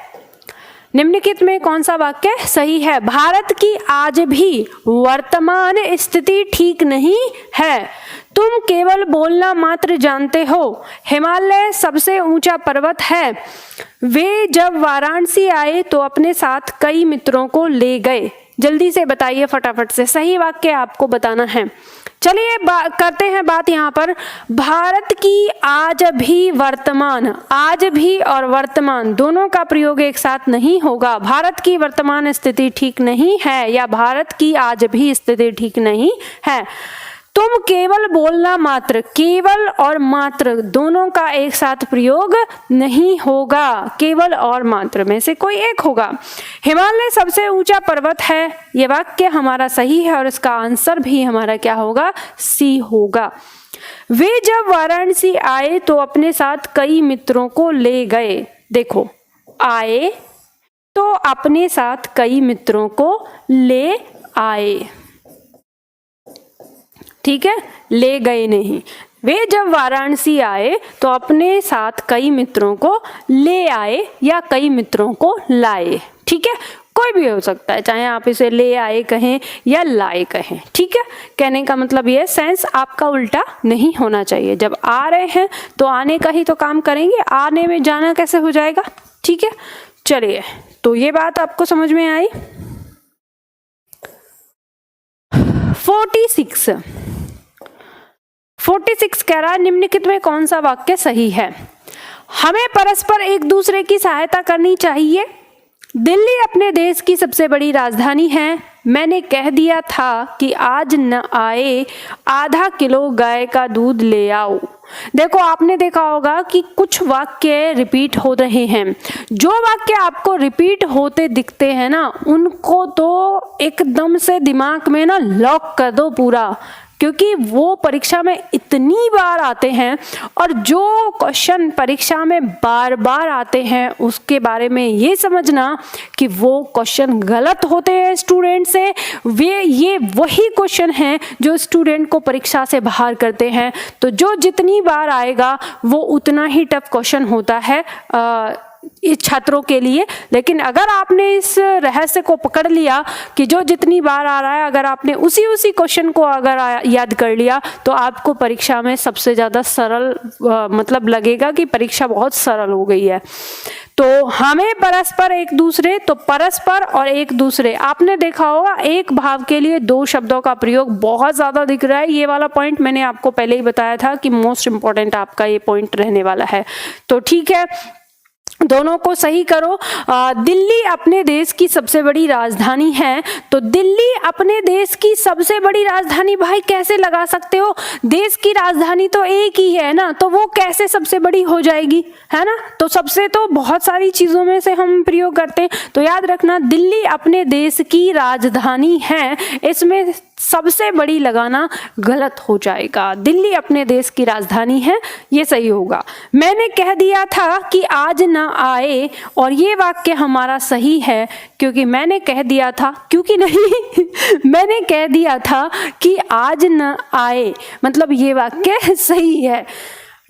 निम्नलिखित में कौन सा वाक्य सही है? भारत की आज भी वर्तमान स्थिति ठीक नहीं है, तुम केवल बोलना मात्र जानते हो। हिमालय सबसे ऊंचा पर्वत है। वे जब वाराणसी आए तो अपने साथ कई मित्रों को ले गए। जल्दी से बताइए फटाफट से, सही वाक्य आपको बताना है। चलिए करते हैं बात यहाँ पर। भारत की आज भी वर्तमान, आज भी और वर्तमान दोनों का प्रयोग एक साथ नहीं होगा। भारत की वर्तमान स्थिति ठीक नहीं है या भारत की आज भी स्थिति ठीक नहीं है। तुम केवल बोलना मात्र, केवल और मात्र दोनों का एक साथ प्रयोग नहीं होगा, केवल और मात्र में से कोई एक होगा। हिमालय सबसे ऊंचा पर्वत है, ये वाक्य हमारा सही है और इसका आंसर भी हमारा क्या होगा? सी होगा। वे जब वाराणसी आए तो अपने साथ कई मित्रों को ले गए। देखो, आए तो अपने साथ कई मित्रों को ले आए, ठीक है, ले गए नहीं। वे जब वाराणसी आए तो अपने साथ कई मित्रों को ले आए या कई मित्रों को लाए। ठीक है, कोई भी हो सकता है, चाहे आप इसे ले आए कहें या लाए कहें। ठीक है, कहने का मतलब ये सेंस आपका उल्टा नहीं होना चाहिए। जब आ रहे हैं तो आने का ही तो काम करेंगे, आने में जाना कैसे हो जाएगा? ठीक है, चलिए, तो ये बात आपको समझ में आई। 46 कह रहा है निम्नलिखित में कौन सा वाक्य सही है? हमें परस्पर एक दूसरे की सहायता करनी चाहिए। दिल्ली अपने देश की सबसे बड़ी राजधानी है। मैंने कह दिया था कि आज न आए, आधा किलो गाय का दूध ले आओ। देखो, आपने देखा होगा कि कुछ वाक्य रिपीट हो रहे हैं। जो वाक्य आपको रिपीट होते दिखते हैं ना, उनको तो एकदम से दिमाग में ना लॉक कर दो पूरा, क्योंकि वो परीक्षा में इतनी बार आते हैं और जो क्वेश्चन परीक्षा में बार बार आते हैं उसके बारे में ये समझना कि वो क्वेश्चन गलत होते हैं स्टूडेंट से। ये वही क्वेश्चन हैं जो स्टूडेंट को परीक्षा से बाहर करते हैं। तो जो जितनी बार आएगा वो उतना ही टफ क्वेश्चन होता है इस छात्रों के लिए। लेकिन अगर आपने इस रहस्य को पकड़ लिया कि जो जितनी बार आ रहा है, अगर आपने उसी क्वेश्चन को अगर याद कर लिया तो आपको परीक्षा में सबसे ज़्यादा सरल मतलब लगेगा कि परीक्षा बहुत सरल हो गई है। तो हमें परस्पर एक दूसरे, तो परस्पर और एक दूसरे, आपने देखा होगा एक भाव के लिए दो शब्दों का प्रयोग बहुत ज़्यादा दिख रहा है। ये वाला पॉइंट मैंने आपको पहले ही बताया था कि मोस्ट इंपॉर्टेंट आपका ये पॉइंट रहने वाला है। तो ठीक है, दोनों को सही करो। दिल्ली अपने देश की सबसे बड़ी राजधानी है। तो दिल्ली अपने देश की सबसे बड़ी राजधानी, भाई कैसे लगा सकते हो? देश की राजधानी तो एक ही है ना, तो वो कैसे सबसे बड़ी हो जाएगी, है ना? तो सबसे तो बहुत सारी चीजों में से हम प्रयोग करते हैं। तो याद रखना, दिल्ली अपने देश की राजधानी है, इसमें सबसे बड़ी लगाना गलत हो जाएगा। दिल्ली अपने देश की राजधानी है, ये सही होगा। मैंने कह दिया था कि आज न आए, और ये वाक्य हमारा सही है क्योंकि मैंने कह दिया था, क्योंकि नहीं मैंने कह दिया था कि आज न आए, मतलब ये वाक्य सही है।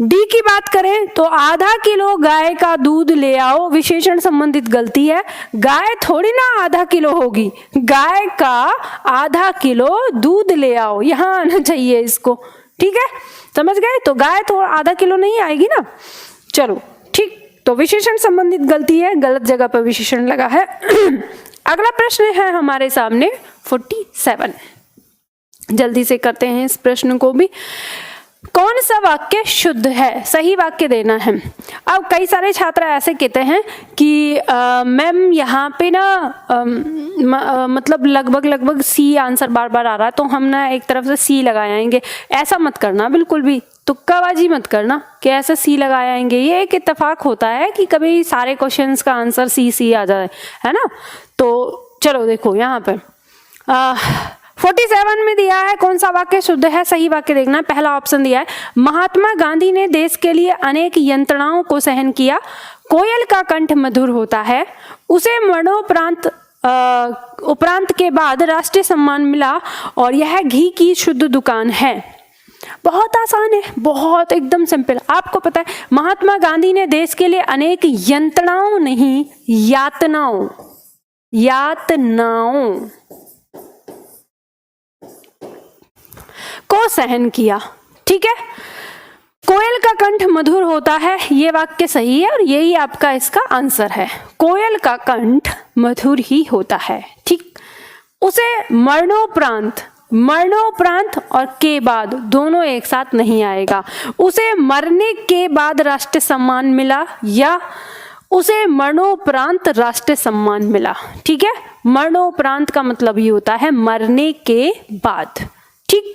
डी की बात करें तो आधा किलो गाय का दूध ले आओ, विशेषण संबंधित गलती है। गाय थोड़ी ना आधा किलो होगी, गाय का आधा किलो दूध ले आओ, यहाँ आना चाहिए इसको। ठीक है, समझ गए? तो गाय तो आधा किलो नहीं आएगी ना। चलो ठीक, तो विशेषण संबंधित गलती है, गलत जगह पर विशेषण लगा है। अगला प्रश्न है हमारे सामने 47। जल्दी से करते हैं इस प्रश्न को भी। कौन सा वाक्य शुद्ध है? सही वाक्य देना है। अब कई सारे छात्र ऐसे कहते हैं कि मैम यहाँ पे ना मतलब लगभग सी आंसर बार बार आ रहा है, तो हम ना एक तरफ से सी लगाएंगे। ऐसा मत करना बिल्कुल भी। तुक्काबाजी मत करना कि ऐसे सी लगाए आएंगे, ये एक इत्तेफाक होता है कि कभी सारे क्वेश्चंस का आंसर सी आ जाए, है ना। तो चलो देखो यहाँ पे 47 में दिया है कौन सा वाक्य शुद्ध है, सही वाक्य देखना है। पहला ऑप्शन दिया है महात्मा गांधी ने देश के लिए अनेक यंत्रणाओं को सहन किया, कोयल का कंठ मधुर होता है, उसे मरणोपरांत उपरांत के बाद राष्ट्रीय सम्मान मिला और यह घी की शुद्ध दुकान है। बहुत आसान है, बहुत एकदम सिंपल। आपको पता है महात्मा गांधी ने देश के लिए अनेक यंत्रणाओं नहीं यातनाओं को सहन किया, ठीक है। कोयल का कंठ मधुर होता है, ये वाक्य सही है और यही आपका इसका आंसर है। कोयल का कंठ मधुर ही होता है, ठीक। उसे मरणोपरांत और के बाद दोनों एक साथ नहीं आएगा। उसे मरने के बाद राष्ट्रीय सम्मान मिला या उसे मरणोपरांत राष्ट्रीय सम्मान मिला, ठीक है। मरणोपरांत का मतलब ये होता है मरने के बाद, ठीक।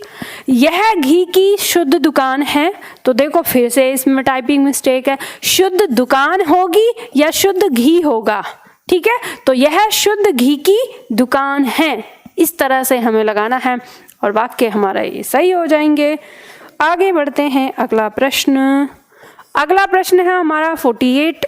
यह घी की शुद्ध दुकान है, तो देखो फिर से इसमें टाइपिंग मिस्टेक है, शुद्ध दुकान होगी या शुद्ध घी होगा, ठीक है। तो यह शुद्ध घी की दुकान है, इस तरह से हमें लगाना है और वाक्य हमारा ये सही हो जाएंगे। आगे बढ़ते हैं अगला प्रश्न। अगला प्रश्न है हमारा 48।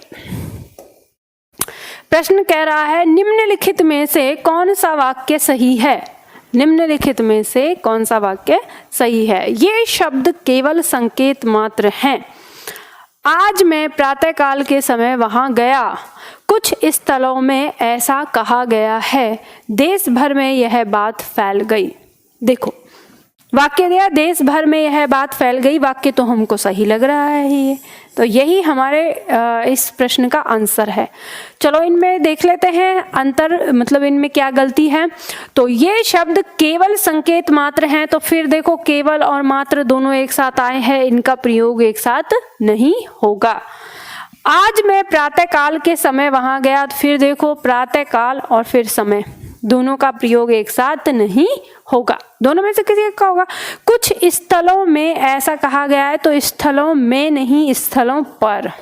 प्रश्न कह रहा है निम्नलिखित में से कौन सा वाक्य सही है। निम्नलिखित में से कौन सा वाक्य सही है। ये शब्द केवल संकेत मात्र हैं। आज मैं प्रातःकाल के समय वहां गया, कुछ स्थलों में ऐसा कहा गया है, देश भर में यह बात फैल गई। देखो वाक्य दिया देश भर में यह बात फैल गई, वाक्य तो हमको सही लग रहा है ये, तो यही हमारे इस प्रश्न का आंसर है। चलो इनमें देख लेते हैं अंतर, मतलब इनमें क्या गलती है। तो ये शब्द केवल संकेत मात्र हैं, तो फिर देखो केवल और मात्र दोनों एक साथ आए हैं, इनका प्रयोग एक साथ नहीं होगा। आज मैं प्रातःकाल के समय वहां गया, फिर देखो प्रातःकाल और फिर समय दोनों का प्रयोग एक साथ नहीं होगा, दोनों में से किसी एक का होगा। कुछ स्थलों में ऐसा कहा गया है, तो स्थलों में नहीं स्थलों पर,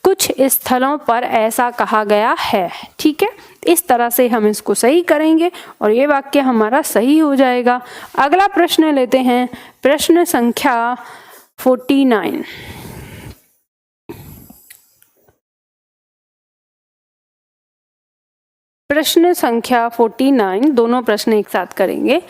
कुछ स्थलों पर ऐसा कहा गया है, ठीक है। इस तरह से हम इसको सही करेंगे और ये वाक्य हमारा सही हो जाएगा। अगला प्रश्न लेते हैं, प्रश्न संख्या 49। प्रश्न संख्या 49, दोनों प्रश्न एक साथ करेंगे।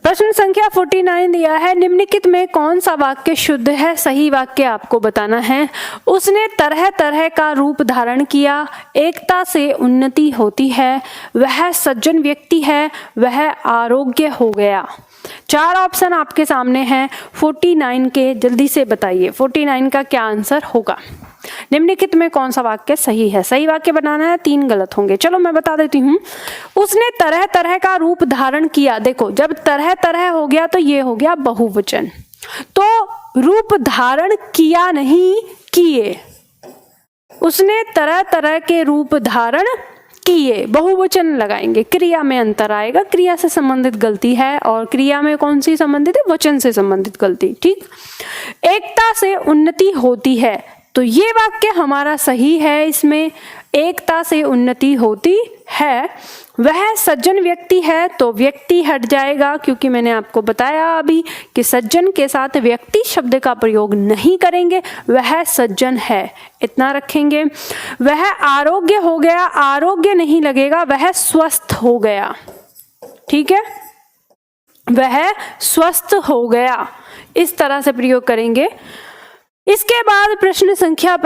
प्रश्न संख्या 49 दिया है निम्नलिखित में कौन सा वाक्य शुद्ध है, सही वाक्य आपको बताना है। उसने तरह तरह का रूप धारण किया, एकता से उन्नति होती है, वह सज्जन व्यक्ति है, वह आरोग्य हो गया। 4 ऑप्शन आपके सामने हैं 49 के, जल्दी से बताइए 49 का क्या आंसर होगा। निम्नलिखित में कौन सा वाक्य सही है, सही वाक्य बनाना है, 3 गलत होंगे। चलो मैं बता देती हूँ। उसने तरह तरह का रूप धारण किया, देखो जब तरह तरह हो गया तो ये हो गया बहुवचन, तो रूप धारण किया नहीं किए, उसने तरह तरह के रूप धारण किए, बहुवचन लगाएंगे, क्रिया में अंतर आएगा, क्रिया से संबंधित गलती है और क्रिया में कौन सी संबंधित है, वचन से संबंधित गलती, ठीक। एकता से उन्नति होती है, तो ये वाक्य हमारा सही है, इसमें एकता से उन्नति होती है। वह सज्जन व्यक्ति है, तो व्यक्ति हट जाएगा, क्योंकि मैंने आपको बताया अभी कि सज्जन के साथ व्यक्ति शब्द का प्रयोग नहीं करेंगे, वह सज्जन है, इतना रखेंगे। वह आरोग्य हो गया, आरोग्य नहीं लगेगा, वह स्वस्थ हो गया, ठीक है, वह स्वस्थ हो गया, इस तरह से प्रयोग करेंगे। इसके बाद प्रश्न संख्या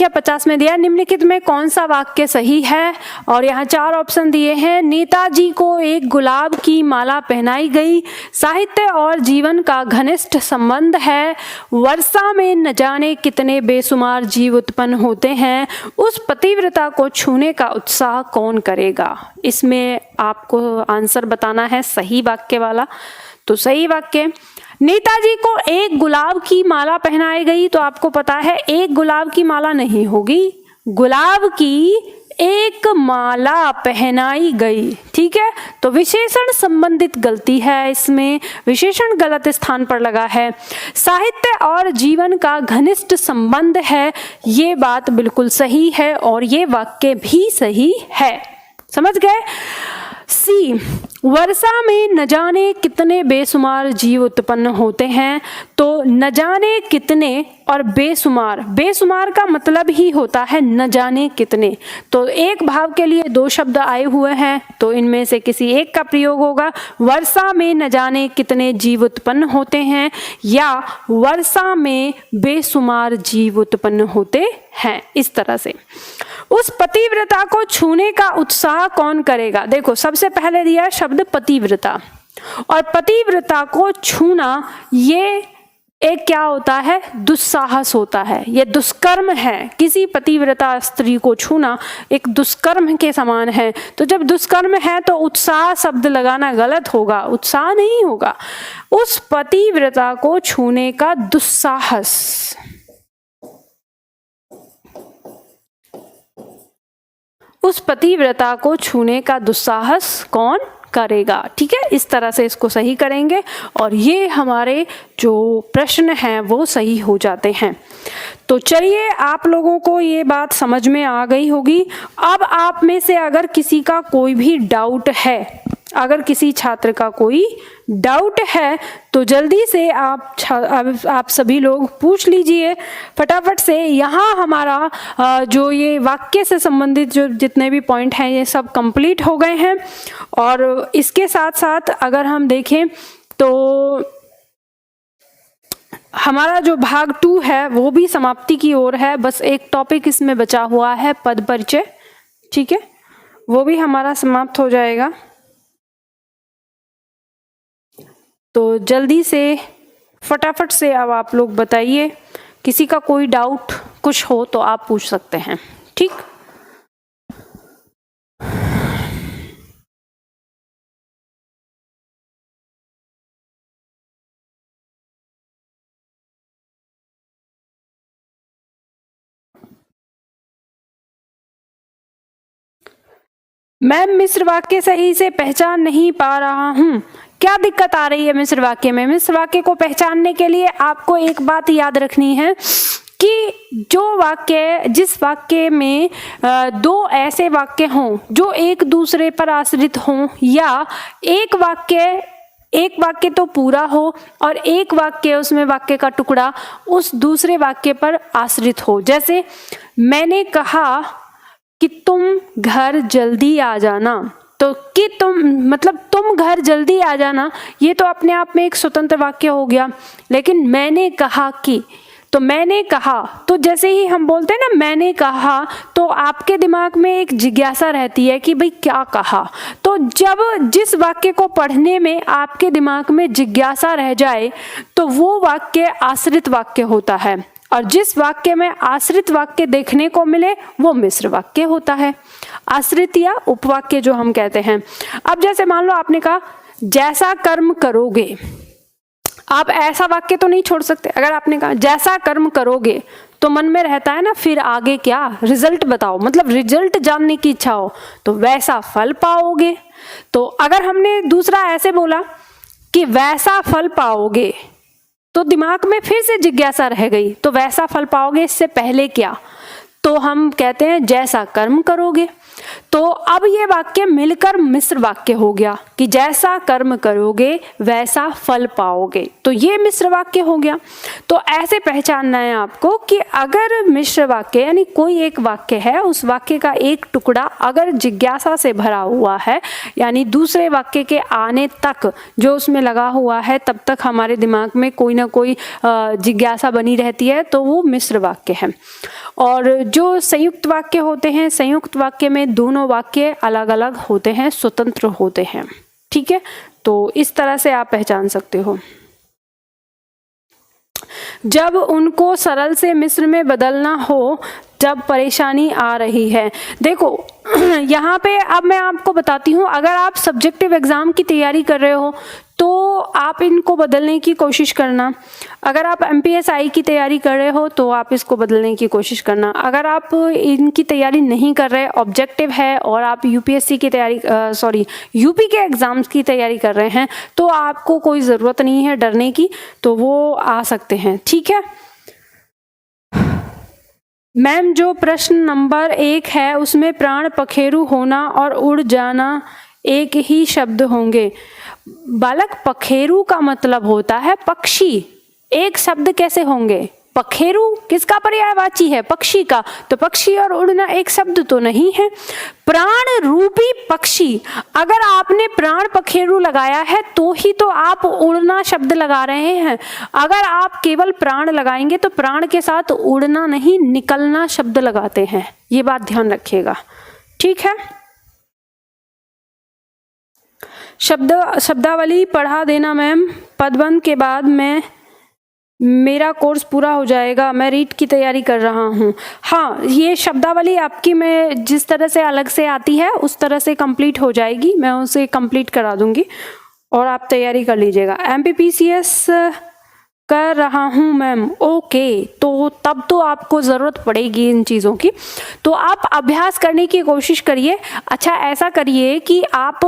50 में दिया निम्नलिखित में कौन सा वाक्य सही है, और यहाँ 4 ऑप्शन दिए हैं। नेताजी को एक गुलाब की माला पहनाई गई, साहित्य और जीवन का घनिष्ठ संबंध है, वर्षा में न जाने कितने बेशुमार जीव उत्पन्न होते हैं, उस पतिव्रता को छूने का उत्साह कौन करेगा। इसमें आपको आंसर बताना है सही वाक्य वाला, तो सही वाक्य नेताजी को एक गुलाब की माला पहनाई गई, तो आपको पता है एक गुलाब की माला नहीं होगी, गुलाब की एक माला पहनाई गई। ठीक है, तो विशेषण संबंधित गलती है, इसमें विशेषण गलत स्थान पर लगा है। साहित्य और जीवन का घनिष्ठ संबंध है, ये बात बिल्कुल सही है और ये वाक्य भी सही है। समझ गए। सी, वर्षा में न जाने कितने बेशुमार जीव उत्पन्न होते हैं। तो न जाने कितने और बेशुमार, बेशुमार का मतलब ही होता है न जाने कितने। तो एक भाव के लिए दो शब्द आए हुए हैं, तो इनमें से किसी एक का प्रयोग होगा। वर्षा में न जाने कितने जीव उत्पन्न होते हैं या वर्षा में बेशुमार जीव उत्पन्न होते हैं, इस तरह से। उस पतिव्रता को छूने का उत्साह कौन करेगा। देखो, सबसे पहले दिया शब्द पतिव्रता, और पतिव्रता को छूना ये एक क्या होता है, दुस्साहस होता है, ये दुष्कर्म है। किसी पतिव्रता स्त्री को छूना एक दुष्कर्म के समान है। तो जब दुष्कर्म है तो उत्साह शब्द लगाना गलत होगा, उत्साह नहीं होगा। उस पतिव्रता को छूने का दुस्साहस, उस पतिव्रता को छूने का दुस्साहस कौन करेगा। ठीक है, इस तरह से इसको सही करेंगे और ये हमारे जो प्रश्न हैं वो सही हो जाते हैं। तो चलिए, आप लोगों को ये बात समझ में आ गई होगी। अब आप में से अगर किसी का कोई भी डाउट है, अगर किसी छात्र का कोई डाउट है तो जल्दी से आप सभी लोग पूछ लीजिए फटाफट से। यहाँ हमारा जो ये वाक्य से संबंधित जो जितने भी पॉइंट हैं ये सब कंप्लीट हो गए हैं। और इसके साथ साथ अगर हम देखें तो हमारा जो भाग 2 है वो भी समाप्ति की ओर है। बस एक टॉपिक इसमें बचा हुआ है, पद परिचय। ठीक है, वो भी हमारा समाप्त हो जाएगा। तो जल्दी से फटाफट से अब आप लोग बताइए, किसी का कोई डाउट कुछ हो तो आप पूछ सकते हैं। ठीक, मैम मिश्र वाक्य सही से पहचान नहीं पा रहा हूँ, क्या दिक्कत आ रही है मिश्र वाक्य में। मिश्र वाक्य को पहचानने के लिए आपको एक बात याद रखनी है कि जो वाक्य, जिस वाक्य में दो ऐसे वाक्य हों जो एक दूसरे पर आश्रित हों, या एक वाक्य तो पूरा हो और एक वाक्य, उसमें वाक्य का टुकड़ा उस दूसरे वाक्य पर आश्रित हो। जैसे मैंने कहा कि तुम घर जल्दी आ जाना, तो कि तुम मतलब तुम घर जल्दी आ जाना, ये तो अपने आप में एक स्वतंत्र वाक्य हो गया। लेकिन मैंने कहा कि, तो मैंने कहा, तो जैसे ही हम बोलते हैं ना मैंने कहा, तो आपके दिमाग में एक जिज्ञासा रहती है कि भाई क्या कहा। तो जब जिस वाक्य को पढ़ने में आपके दिमाग में जिज्ञासा रह जाए तो वो वाक्य आश्रित वाक्य होता है, और जिस वाक्य में आश्रित वाक्य देखने को मिले वो मिश्र वाक्य होता है, आश्रित या उपवाक्य जो हम कहते हैं। अब जैसे मान लो आपने कहा जैसा कर्म करोगे, आप ऐसा वाक्य तो नहीं छोड़ सकते। अगर आपने कहा जैसा कर्म करोगे तो मन में रहता है ना फिर आगे क्या, रिजल्ट बताओ, मतलब रिजल्ट जानने की इच्छा हो, तो वैसा फल पाओगे। तो अगर हमने दूसरा ऐसे बोला कि वैसा फल पाओगे, तो दिमाग में फिर से जिज्ञासा रह गई, तो वैसा फल पाओगे इससे पहले क्या, तो हम कहते हैं जैसा कर्म करोगे। तो अब ये वाक्य मिलकर मिश्र वाक्य हो गया कि जैसा कर्म करोगे वैसा फल पाओगे, तो ये मिश्र वाक्य हो गया। तो ऐसे पहचानना है आपको कि अगर मिश्र वाक्य यानी कोई एक वाक्य है, उस वाक्य का एक टुकड़ा अगर जिज्ञासा से भरा हुआ है, यानी दूसरे वाक्य के आने तक जो उसमें लगा हुआ है तब तक हमारे दिमाग में कोई ना कोई जिज्ञासा बनी रहती है, तो वो मिश्र वाक्य है। और जो संयुक्त वाक्य होते हैं, संयुक्त वाक्य में दोनों वाक्य अलग अलग होते हैं, स्वतंत्र होते हैं। ठीक है, तो इस तरह से आप पहचान सकते हो। जब उनको सरल से मिश्र में बदलना हो जब परेशानी आ रही है। देखो यहाँ पे अब मैं आपको बताती हूँ, अगर आप सब्जेक्टिव एग्ज़ाम की तैयारी कर रहे हो तो आप इनको बदलने की कोशिश करना। अगर आप MPSI की तैयारी कर रहे हो तो आप इसको बदलने की कोशिश करना। अगर आप इनकी तैयारी नहीं कर रहे, ऑब्जेक्टिव है और आप UPSC की तैयारी यूपी के एग्ज़ाम्स की तैयारी कर रहे हैं तो आपको कोई ज़रूरत नहीं है डरने की, तो वो आ सकते हैं। ठीक है मैम, जो प्रश्न नंबर 1 है उसमें प्राण पखेरु होना और उड़ जाना एक ही शब्द होंगे। बालक, पखेरु का मतलब होता है पक्षी, एक शब्द कैसे होंगे? पखेरु किसका पर्यायवाची है? पक्षी का। तो पक्षी और उड़ना एक शब्द तो नहीं है। प्राण रूपी पक्षी, अगर आपने प्राण पखेरु लगाया है तो ही तो आप उड़ना शब्द लगा रहे हैं। अगर आप केवल प्राण लगाएंगे तो प्राण के साथ उड़ना नहीं, निकलना शब्द लगाते हैं, ये बात ध्यान रखिएगा। ठीक है, शब्दावली पढ़ा देना मैम, पदबंध के बाद मेरा कोर्स पूरा हो जाएगा, मैं रीट की तैयारी कर रहा हूँ। हाँ, ये शब्दावली आपकी मैं जिस तरह से अलग से आती है उस तरह से कंप्लीट हो जाएगी, मैं उसे कंप्लीट करा दूंगी और आप तैयारी कर लीजिएगा। MPPCS कर रहा हूँ मैम, ओके, तो तब तो आपको ज़रूरत पड़ेगी इन चीज़ों की, तो आप अभ्यास करने की कोशिश करिए। अच्छा, ऐसा करिए कि आप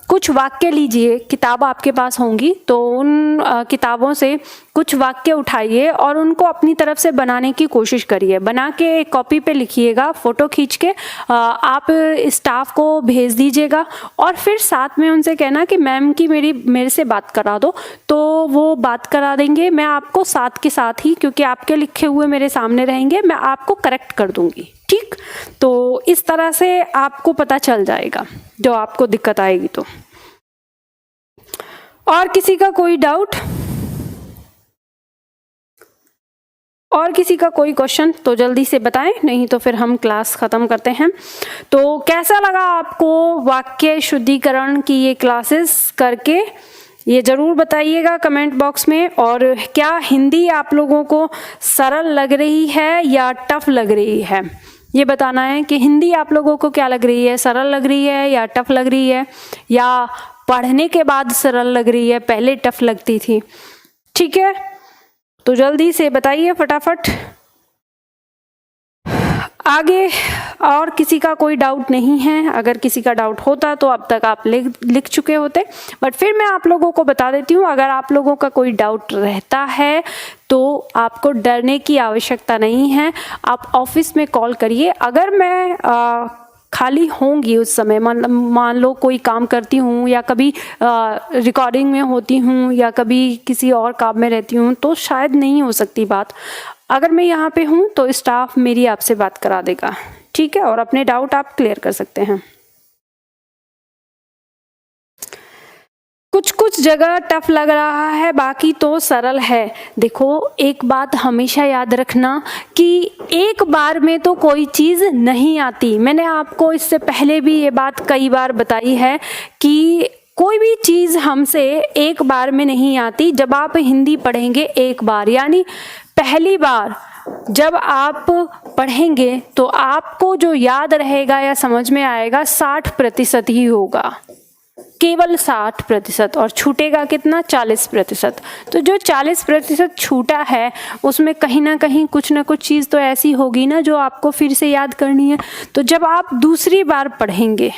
कुछ वाक्य लीजिए, किताब आपके पास होंगी तो उन किताबों से कुछ वाक्य उठाइए और उनको अपनी तरफ से बनाने की कोशिश करिए। बना के कॉपी पे लिखिएगा, फ़ोटो खींच के आप स्टाफ को भेज दीजिएगा और फिर साथ में उनसे कहना कि मैम की मेरे से बात करा दो, तो वो बात करा देंगे। मैं आपको साथ के साथ ही, क्योंकि आपके लिखे हुए मेरे सामने रहेंगे, मैं आपको करेक्ट कर दूंगी। ठीक, तो इस तरह से आपको पता चल जाएगा जो आपको दिक्कत आएगी तो। और किसी का कोई डाउट, और किसी का कोई क्वेश्चन तो जल्दी से बताएं, नहीं तो फिर हम क्लास ख़त्म करते हैं। तो कैसा लगा आपको वाक्य शुद्धिकरण की ये क्लासेस करके, ये ज़रूर बताइएगा कमेंट बॉक्स में। और क्या हिंदी आप लोगों को सरल लग रही है या टफ लग रही है, ये बताना है कि हिंदी आप लोगों को क्या लग रही है, सरल लग रही है या टफ लग रही है, या पढ़ने के बाद सरल लग रही है, पहले टफ लगती थी। ठीक है, तो जल्दी से बताइए फटाफट। आगे और किसी का कोई डाउट नहीं है? अगर किसी का डाउट होता तो अब तक आप लिख चुके होते, बट फिर मैं आप लोगों को बता देती हूँ। अगर आप लोगों का कोई डाउट रहता है तो आपको डरने की आवश्यकता नहीं है, आप ऑफिस में कॉल करिए। अगर मैं खाली होंगी उस समय, मान लो कोई काम करती हूँ या कभी रिकॉर्डिंग में होती हूँ या कभी किसी और काम में रहती हूँ, तो शायद नहीं हो सकती बात। अगर मैं यहाँ पे हूँ तो स्टाफ मेरी आपसे बात करा देगा। ठीक है, और अपने डाउट आप क्लियर कर सकते हैं। कुछ कुछ जगह टफ लग रहा है, बाकी तो सरल है। देखो, एक बात हमेशा याद रखना कि एक बार में तो कोई चीज़ नहीं आती। मैंने आपको इससे पहले भी ये बात कई बार बताई है कि कोई भी चीज़ हमसे एक बार में नहीं आती। जब आप हिंदी पढ़ेंगे एक बार, यानी पहली बार जब आप पढ़ेंगे तो आपको जो याद रहेगा या समझ में आएगा 60% ही होगा, केवल 60%, और छूटेगा कितना? 40%। तो जो 40% छूटा है उसमें कहीं ना कहीं कुछ ना कुछ चीज़ तो ऐसी होगी ना जो आपको फिर से याद करनी है। तो जब आप दूसरी बार पढ़ेंगे,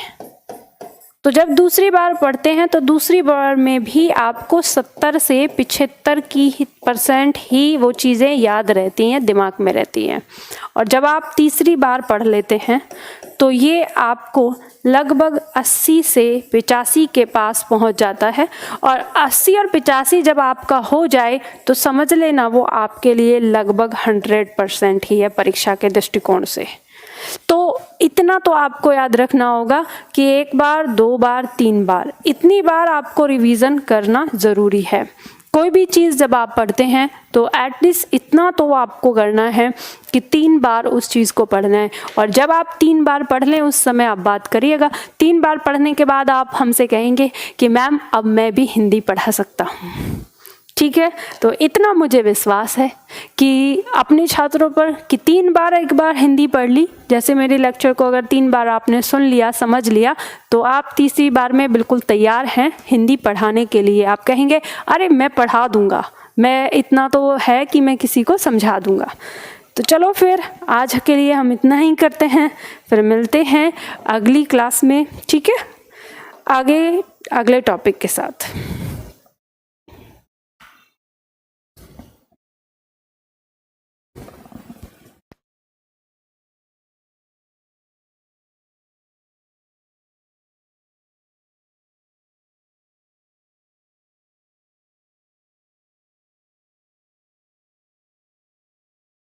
तो जब दूसरी बार पढ़ते हैं तो दूसरी बार में भी आपको 70 से 75% ही वो चीज़ें याद रहती हैं, दिमाग में रहती हैं। और जब आप तीसरी बार पढ़ लेते हैं तो ये आपको लगभग 80 से 85 के पास पहुंच जाता है। और 80 और 85 जब आपका हो जाए तो समझ लेना वो आपके लिए लगभग 100% ही है परीक्षा के दृष्टिकोण से। तो इतना तो आपको याद रखना होगा कि एक बार, 2 बार, 3 बार, इतनी बार आपको रिवीजन करना ज़रूरी है। कोई भी चीज़ जब आप पढ़ते हैं तो एटलीस्ट इतना तो आपको करना है कि 3 बार उस चीज़ को पढ़ना है। और जब आप 3 बार पढ़ लें उस समय आप बात करिएगा। 3 बार पढ़ने के बाद आप हमसे कहेंगे कि मैम अब मैं भी हिंदी पढ़ा सकता हूँ। ठीक है, तो इतना मुझे विश्वास है कि अपने छात्रों पर कि 3 बार एक बार हिंदी पढ़ ली, जैसे मेरे लेक्चर को अगर 3 बार आपने सुन लिया, समझ लिया, तो आप तीसरी बार में बिल्कुल तैयार हैं हिंदी पढ़ाने के लिए। आप कहेंगे अरे मैं पढ़ा दूंगा, मैं इतना तो है कि मैं किसी को समझा दूंगा। तो चलो फिर आज के लिए हम इतना ही करते हैं, फिर मिलते हैं अगली क्लास में, ठीक है, आगे अगले टॉपिक के साथ।